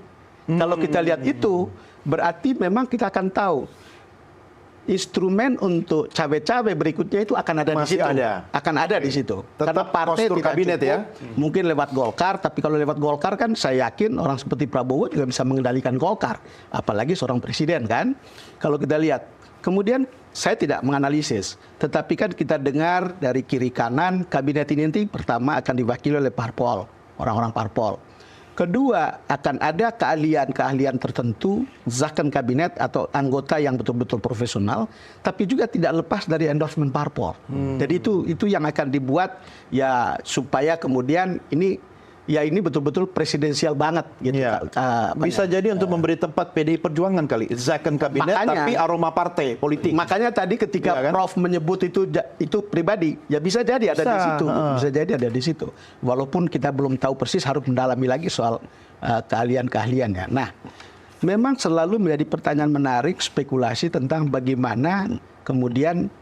Kalau kita lihat itu, berarti memang kita akan tahu instrumen untuk cawe-cawe berikutnya itu akan ada di situ. Akan ada di situ. Karena partai tidak kabinet cukup, mungkin lewat Golkar, tapi kalau lewat Golkar kan saya yakin orang seperti Prabowo juga bisa mengendalikan Golkar. Apalagi seorang presiden kan. Kalau kita lihat. Kemudian saya tidak menganalisis, tetapi kan kita dengar dari kiri kanan kabinet ini nanti pertama akan diwakili oleh parpol, orang-orang parpol. Kedua, akan ada keahlian-keahlian tertentu, zakon kabinet atau anggota yang betul-betul profesional, tapi juga tidak lepas dari endorsement parpol. Jadi itu yang akan dibuat ya supaya kemudian ini ya ini betul-betul presidensial banget gitu. Ya. Bisa jadi untuk memberi tempat PDI Perjuangan kali, second kabinet, tapi aroma partai politik. Makanya tadi ketika ya, kan? Prof menyebut itu pribadi, ya bisa jadi ada di situ, bisa jadi ada di situ. Walaupun kita belum tahu persis, harus mendalami lagi soal keahlian-keahliannya. Nah, memang selalu menjadi pertanyaan menarik spekulasi tentang bagaimana kemudian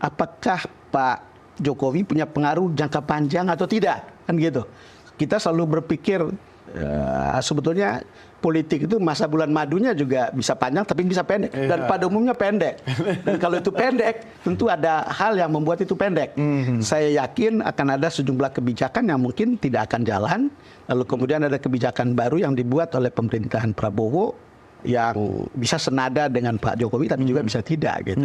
apakah Pak Jokowi punya pengaruh jangka panjang atau tidak, kan gitu. Kita selalu berpikir sebetulnya politik itu masa bulan madunya juga bisa panjang tapi bisa pendek, dan pada umumnya pendek. Dan kalau itu pendek, tentu ada hal yang membuat itu pendek. Saya yakin akan ada sejumlah kebijakan yang mungkin tidak akan jalan, lalu kemudian ada kebijakan baru yang dibuat oleh pemerintahan Prabowo yang bisa senada dengan Pak Jokowi tapi juga bisa tidak gitu.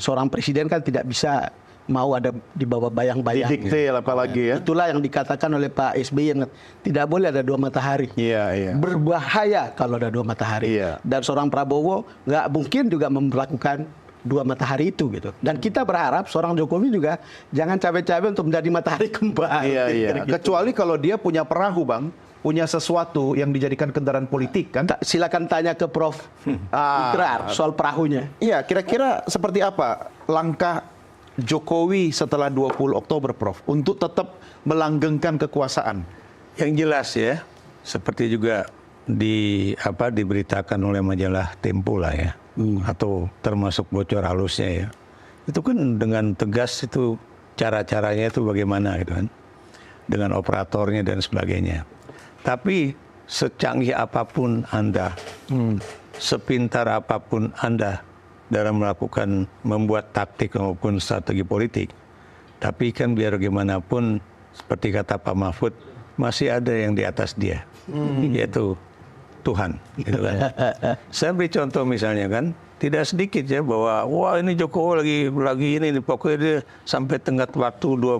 Seorang presiden kan tidak bisa mau ada di bawah bayang-bayang. Didikte apalagi ya. Itulah yang dikatakan oleh Pak SBY yang tidak boleh ada dua matahari. Iya. Berbahaya kalau ada dua matahari. Iya. Dan seorang Prabowo nggak mungkin juga memperlakukan dua matahari itu gitu. Dan kita berharap seorang Jokowi juga jangan cabai-cabai untuk menjadi matahari kembar. Iya. Gitu. Kecuali kalau dia punya perahu, Bang, punya sesuatu yang dijadikan kendaraan politik kan. Silakan tanya ke Prof. Ikrar soal perahunya. Iya, kira-kira seperti apa langkah Jokowi setelah 20 Oktober, Prof, untuk tetap melanggengkan kekuasaan? Yang jelas ya, seperti juga diberitakan oleh majalah Tempo lah ya, atau termasuk bocor halusnya ya. Itu kan dengan tegas itu cara-caranya itu bagaimana gitu kan, dengan operatornya dan sebagainya. Tapi secanggih apapun Anda, sepintar apapun Anda dalam membuat taktik maupun strategi politik. Tapi kan biar bagaimanapun, seperti kata Pak Mahfud, masih ada yang di atas dia, yaitu Tuhan. Gitu kan. Saya beri contoh misalnya kan, tidak sedikit ya bahwa wah ini Jokowi lagi ini, pokoknya dia sampai tenggat waktu 20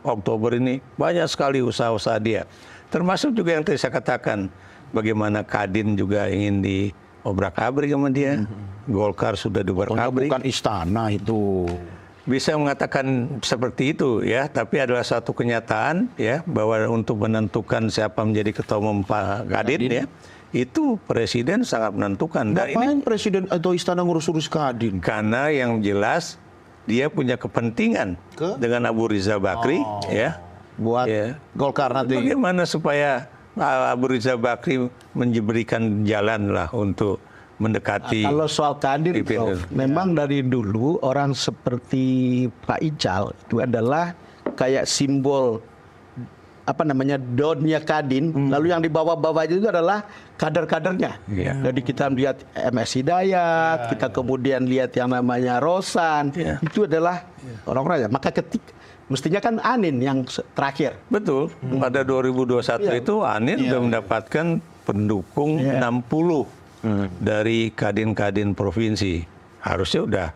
Oktober ini banyak sekali usaha-usaha dia. Termasuk juga yang tadi saya katakan, bagaimana Kadin juga ingin diobrak-abrik sama dia. Golkar sudah diobrak-abrik. Bukan istana itu. Bisa mengatakan seperti itu ya, tapi adalah satu kenyataan ya bahwa untuk menentukan siapa menjadi ketua umum Pak Kadin ya, itu presiden sangat menentukan. Dan ngapain presiden atau istana ngurus-urus Kadin? Karena yang jelas dia punya kepentingan dengan Abu Rizal Bakri ya. Buat Golkar nanti. Bagaimana supaya Abu Rizal Bakri memberikan jalan lah untuk mendekati. Kalau soal Kadin, memang dari dulu orang seperti Pak Ical itu adalah kayak simbol daunnya Kadin, lalu yang di bawah-bawah itu adalah kader-kadernya. Jadi kita lihat MS Hidayat, kita kemudian lihat yang namanya Rosan, itu adalah orang-orang ya. Maka mestinya kan Anin yang terakhir. Betul. Pada 2021 itu Anin sudah mendapatkan pendukung 60 dari kadin-kadin provinsi. Harusnya udah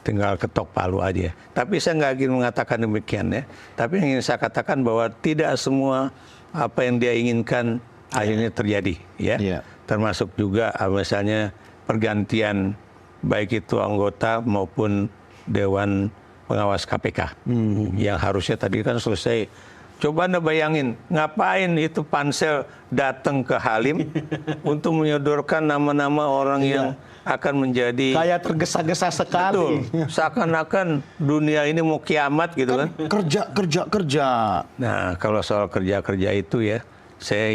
tinggal ketok palu aja. Tapi saya nggak ingin mengatakan demikian ya. Tapi yang ingin saya katakan bahwa tidak semua apa yang dia inginkan akhirnya terjadi ya. Termasuk juga misalnya pergantian baik itu anggota maupun Dewan Pengawas KPK yang harusnya tadi kan selesai. Coba Anda bayangin, ngapain itu pansel datang ke Halim untuk menyodorkan nama-nama orang yang akan menjadi... Kayak tergesa-gesa sekali. Betul. Seakan-akan dunia ini mau kiamat gitu kan. Kerja. Nah, kalau soal kerja-kerja itu ya, saya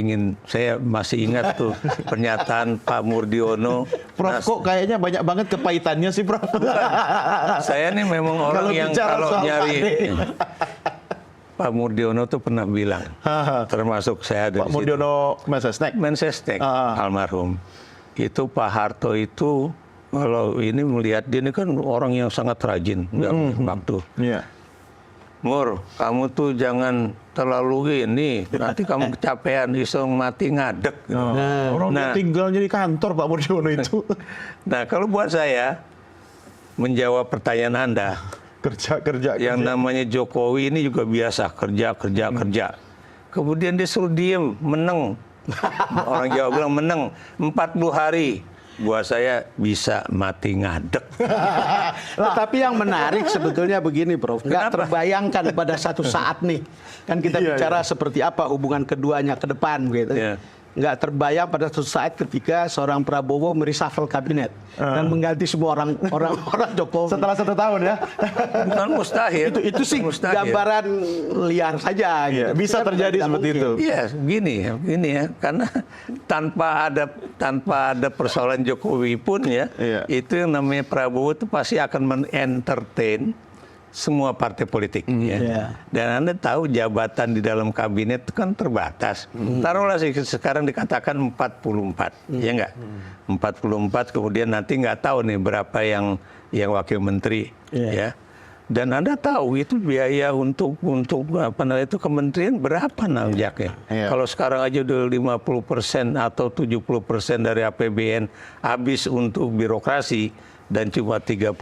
masih ingat tuh pernyataan Pak Murdiono. Prof, kok kayaknya banyak banget kepahitannya sih, Prof? Saya nih memang orang yang kalau nyari... Pak Murdiono tuh pernah bilang, termasuk saya ada Pak Murdiono Mensesnek almarhum. Itu Pak Harto itu kalau ini melihat dia ini kan orang yang sangat rajin waktu. Mur, kamu tuh jangan terlalu ini, nanti kamu kecapean, iseng mati ngadek. Orang tinggalnya di kantor Pak Murdiono itu. Nah, kalau buat saya menjawab pertanyaan Anda, kerja. Yang namanya Jokowi ini juga biasa kerja. Kemudian dia suruh diem, menang. Orang Jawa bilang menang 40 hari. buat saya bisa mati ngadek. Tetapi yang menarik sebetulnya begini, Prof. Nggak terbayangkan pada satu saat nih. Kan kita bicara seperti apa hubungan keduanya ke depan gitu. Nggak terbayang pada suatu saat ketika seorang Prabowo mereshuffle kabinet dan mengganti semua orang Jokowi setelah 1 tahun ya. Bukan mustahil. Itu sih mustahil. Gambaran liar saja. Gitu. Bisa terjadi seperti itu. Iya, gini ya, karena tanpa ada persoalan Jokowi pun ya, itu yang namanya Prabowo itu pasti akan men-entertain semua partai politik. Ya. Dan Anda tahu jabatan di dalam kabinet itu kan terbatas. Taruhlah sekarang dikatakan 44, ya enggak? 44, kemudian nanti nggak tahu nih berapa yang wakil menteri, ya. Dan Anda tahu itu biaya untuk apa namanya itu kementerian berapa nanjaknya? Kalau sekarang aja udah 50% atau 70% dari APBN habis untuk birokrasi dan cuma 30%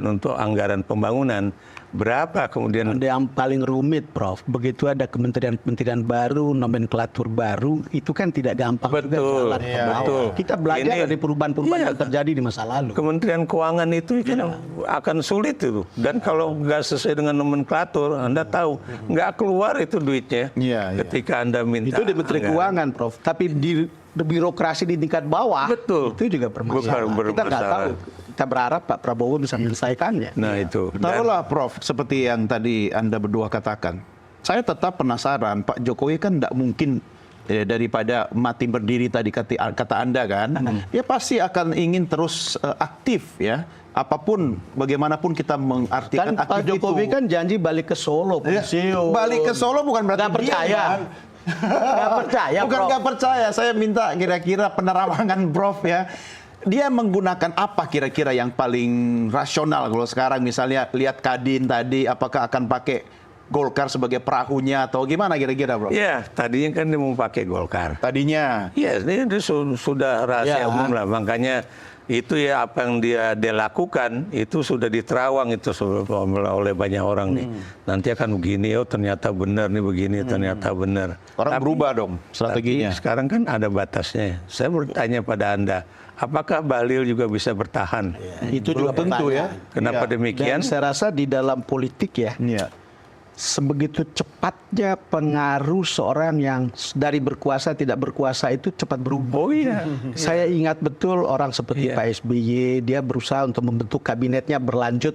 untuk anggaran pembangunan. Berapa kemudian? Ada yang paling rumit, Prof. Begitu ada kementerian-kementerian baru, nomenklatur baru, itu kan tidak gampang. Betul, betul. Kita belajar dari perubahan-perubahan yang terjadi di masa lalu. Kementerian Keuangan itu kan akan sulit itu. Dan kalau nggak sesuai dengan nomenklatur, Anda tahu nggak keluar itu duitnya. Ketika Anda minta. Itu di Menteri Keuangan, Prof. Tapi di birokrasi di tingkat bawah, itu juga bermasalah. Kita nggak tahu. Kita berharap Pak Prabowo bisa menyelesaikannya. Nah itu. Taruhlah Prof, seperti yang tadi Anda berdua katakan. Saya tetap penasaran, Pak Jokowi kan tidak mungkin daripada mati berdiri tadi kata Anda kan. Dia pasti akan ingin terus aktif ya. Apapun, bagaimanapun kita mengartikan kan Pak Jokowi kan janji balik ke Solo. Balik ke Solo bukan berarti nggak percaya. Nggak percaya, bukan nggak percaya. Saya minta kira-kira penerawangan Prof ya. Dia menggunakan apa kira-kira yang paling rasional kalau sekarang misalnya lihat Kadin tadi, apakah akan pakai Golkar sebagai perahunya atau gimana kira-kira, Bro? Ya, tadinya kan dia mau pakai Golkar. Tadinya. Ya, ini sudah rahasia umum lah. Makanya itu ya apa yang dia lakukan itu sudah diterawang itu oleh banyak orang nih. Nanti akan begini, oh ternyata benar nih begini, ternyata benar. Orang berubah dong strateginya. Tapi sekarang kan ada batasnya. Saya bertanya pada Anda, apakah Bahlil juga bisa bertahan? Itu juga tentu ya. Kenapa demikian? Dan saya rasa di dalam politik ya, sebegitu cepatnya pengaruh seorang yang dari berkuasa tidak berkuasa itu cepat berubah. Oh iya. Saya ingat betul orang seperti Pak SBY, dia berusaha untuk membentuk kabinetnya berlanjut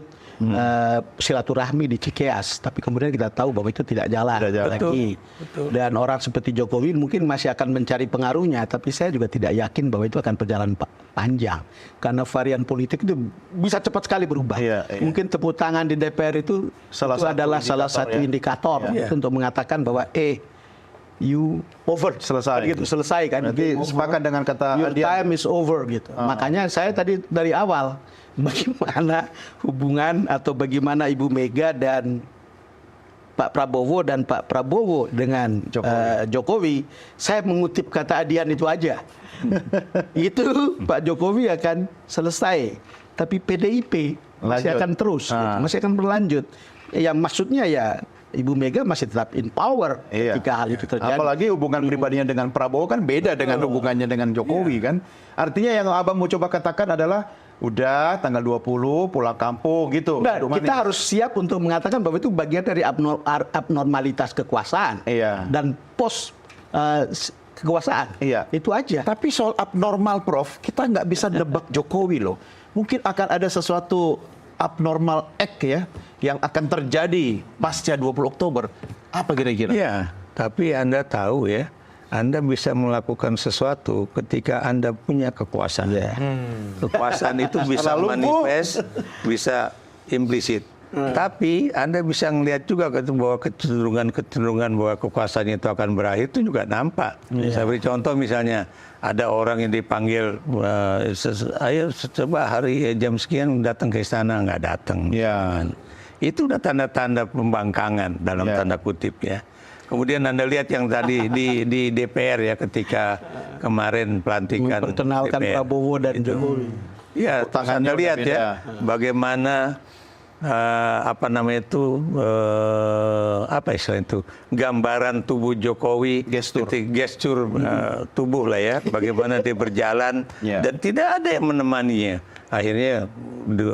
silaturahmi di Cikeas, tapi kemudian kita tahu bahwa itu tidak jalan lagi. Betul. Dan orang seperti Jokowi mungkin masih akan mencari pengaruhnya, tapi saya juga tidak yakin bahwa itu akan berjalan panjang, karena varian politik itu bisa cepat sekali berubah. Mungkin tepuk tangan di DPR itu adalah salah satu indikator untuk mengatakan bahwa you over, selesai kan. Nanti sepakat dengan kata your time is over gitu. Makanya saya tadi dari awal, bagaimana hubungan atau bagaimana Ibu Mega dan Pak Prabowo dengan Jokowi, saya mengutip kata Adian itu aja. Itu Pak Jokowi akan selesai, tapi PDIP masih akan terus, masih akan berlanjut. Yang maksudnya ya Ibu Mega masih tetap in power ketika hal itu terjadi. Apalagi hubungan pribadinya dengan Prabowo kan beda dengan hubungannya dengan Jokowi kan. Artinya yang Abang mau coba katakan adalah udah tanggal 20 pulang kampung gitu. Nah, kita harus siap untuk mengatakan bahwa itu bagian dari abnormalitas kekuasaan dan pos kekuasaan. Itu aja. Tapi soal abnormal, Prof, kita nggak bisa nebak Jokowi loh. Mungkin akan ada sesuatu abnormal act ya yang akan terjadi pasca 20 Oktober. Apa kira-kira? Ya, tapi Anda tahu ya, Anda bisa melakukan sesuatu ketika Anda punya kekuasaan. Kekuasaan itu bisa manifest, bisa implisit. Tapi Anda bisa melihat juga bahwa kecenderungan bahwa kekuasaan itu akan berakhir itu juga nampak. Saya beri contoh misalnya, ada orang yang dipanggil, ayo coba hari jam sekian datang ke istana, nggak datang. Itu udah tanda-tanda pembangkangan dalam tanda kutip ya. Kemudian Anda lihat yang tadi di DPR ya, ketika kemarin pelantikan memperkenalkan DPR. Prabowo dan Jokowi. Ya, Anda lihat ya bagaimana apa namanya itu apa istilah itu, gambaran tubuh Jokowi, gestur tubuh lah ya, bagaimana dia berjalan dan tidak ada yang menemaninya. Akhirnya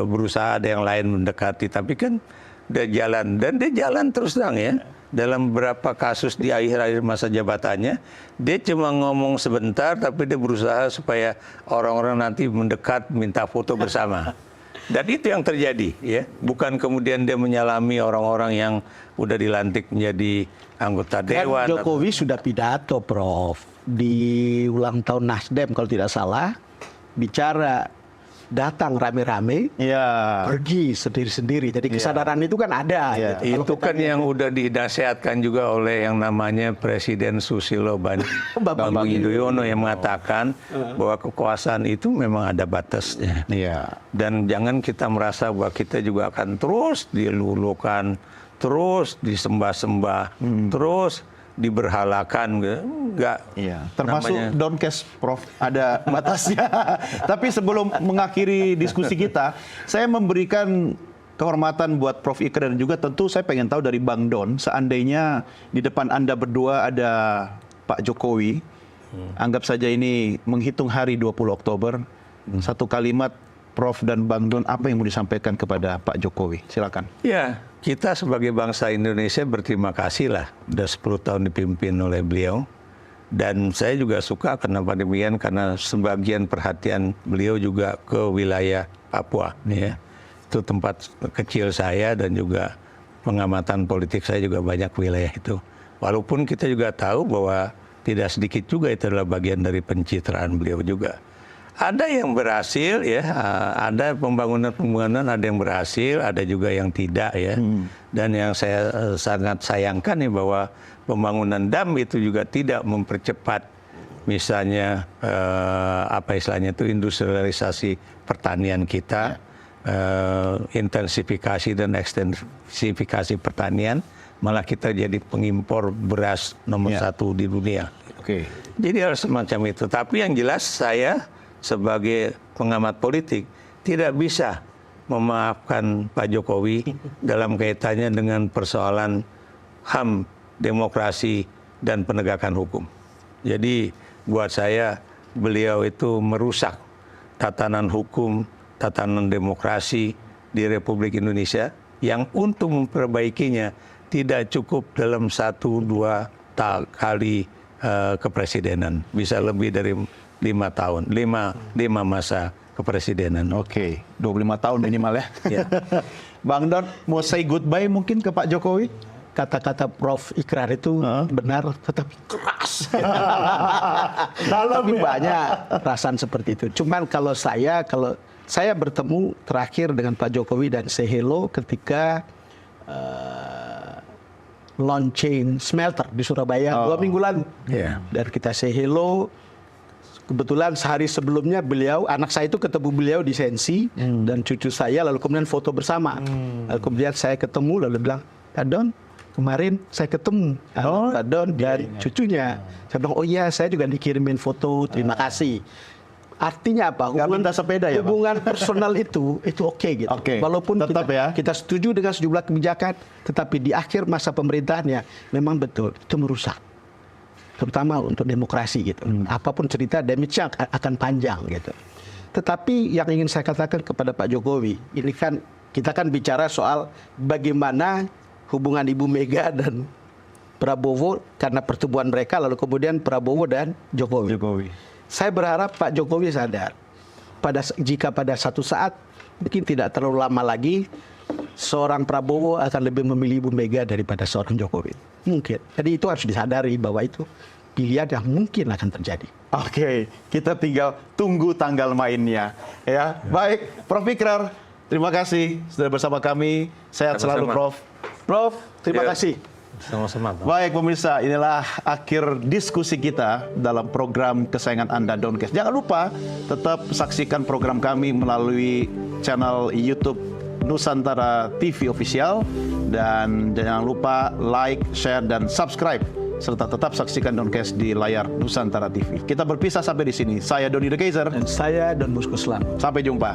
berusaha ada yang lain mendekati, tapi kan dia jalan dan dia jalan terus terang ya. Dalam beberapa kasus di akhir-akhir masa jabatannya, dia cuma ngomong sebentar, tapi dia berusaha supaya orang-orang nanti mendekat minta foto bersama. Dan itu yang terjadi, ya. Bukan kemudian dia menyalami orang-orang yang udah dilantik menjadi anggota dewan. Jokowi sudah pidato, Prof, di ulang tahun Nasdem kalau tidak salah, bicara datang rame-rame, pergi sendiri-sendiri. Jadi kesadaran itu kan ada. Gitu. Itu kan yang udah dinasihatkan juga oleh yang namanya Presiden Susilo Bambang Yudhoyono yang mengatakan bahwa kekuasaan itu memang ada batasnya. Dan jangan kita merasa bahwa kita juga akan terus dilulukan, terus disembah-sembah, terus diberhalakan, enggak. Termasuk Donkes, Prof, ada batasnya. Tapi sebelum mengakhiri diskusi kita, saya memberikan kehormatan buat Prof Ikrar dan juga tentu saya pengen tahu dari Bang Don, seandainya di depan Anda berdua ada Pak Jokowi, anggap saja ini menghitung hari 20 Oktober, satu kalimat Prof dan Bang Don, apa yang mau disampaikan kepada Pak Jokowi? Silakan. Ya, kita sebagai bangsa Indonesia berterima kasih lah, udah 10 tahun dipimpin oleh beliau. Dan saya juga suka kenapa demikian, karena sebagian perhatian beliau juga ke wilayah Papua. Ya. Itu tempat kecil saya dan juga pengamatan politik saya juga banyak wilayah itu. Walaupun kita juga tahu bahwa tidak sedikit juga itu adalah bagian dari pencitraan beliau juga. Ada yang berhasil ya, ada pembangunan ada yang berhasil, ada juga yang tidak ya. Dan yang saya sangat sayangkan ya bahwa pembangunan dam itu juga tidak mempercepat misalnya apa istilahnya itu industrialisasi pertanian kita, intensifikasi dan ekstensifikasi pertanian, malah kita jadi pengimpor beras nomor 1 di dunia. Jadi harus semacam itu. Tapi yang jelas saya sebagai pengamat politik tidak bisa memaafkan Pak Jokowi dalam kaitannya dengan persoalan HAM, demokrasi, dan penegakan hukum. Jadi buat saya beliau itu merusak tatanan hukum, tatanan demokrasi di Republik Indonesia yang untuk memperbaikinya tidak cukup dalam 1-2 kali kepresidenan. Bisa lebih dari 5 tahun, 5 masa kepresidenan. 25 tahun minimal ya. Bang Don, mau say goodbye mungkin ke Pak Jokowi? Kata-kata Prof Ikrar itu benar, tetapi keras. Tapi banyak perasaan seperti itu. Cuman kalau saya bertemu terakhir dengan Pak Jokowi dan say hello ketika launching smelter di Surabaya 2 minggu lalu. Dan kita say hello. Kebetulan sehari sebelumnya anak saya itu ketemu beliau di Sensi dan cucu saya, lalu kemudian foto bersama. Lalu kemudian saya ketemu lalu bilang, Pak Don, kemarin saya ketemu Pak Don dan cucunya. Saya bilang, oh iya saya juga dikirimin foto, terima kasih. Artinya apa? Hubungan personal itu oke gitu. Walaupun kita setuju dengan sejumlah kebijakan, tetapi di akhir masa pemerintahannya memang betul itu merusak. Terutama untuk demokrasi gitu. Apapun cerita damage-nya akan panjang gitu. Tetapi yang ingin saya katakan kepada Pak Jokowi, ini kan kita kan bicara soal bagaimana hubungan Ibu Mega dan Prabowo karena pertemuan mereka, lalu kemudian Prabowo dan Jokowi. Saya berharap Pak Jokowi sadar jika pada satu saat mungkin tidak terlalu lama lagi seorang Prabowo akan lebih memilih Ibu Mega daripada seorang Jokowi. Mungkin. Jadi itu harus disadari bahwa itu pilihan yang mungkin akan terjadi. Kita tinggal tunggu tanggal mainnya. Ya, baik, Prof Ikrar, terima kasih sudah bersama kami. Sehat selalu, Prof. Prof, terima kasih. Sama-sama. Baik pemirsa, inilah akhir diskusi kita dalam program kesayangan Anda, Doncast. Jangan lupa tetap saksikan program kami melalui channel YouTube Nusantara TV Official, dan jangan lupa like, share, dan subscribe, serta tetap saksikan Doncast di layar Nusantara TV. Kita berpisah sampai di sini. Saya Doni The Kaiser dan saya Don Bosco Islam. Sampai jumpa.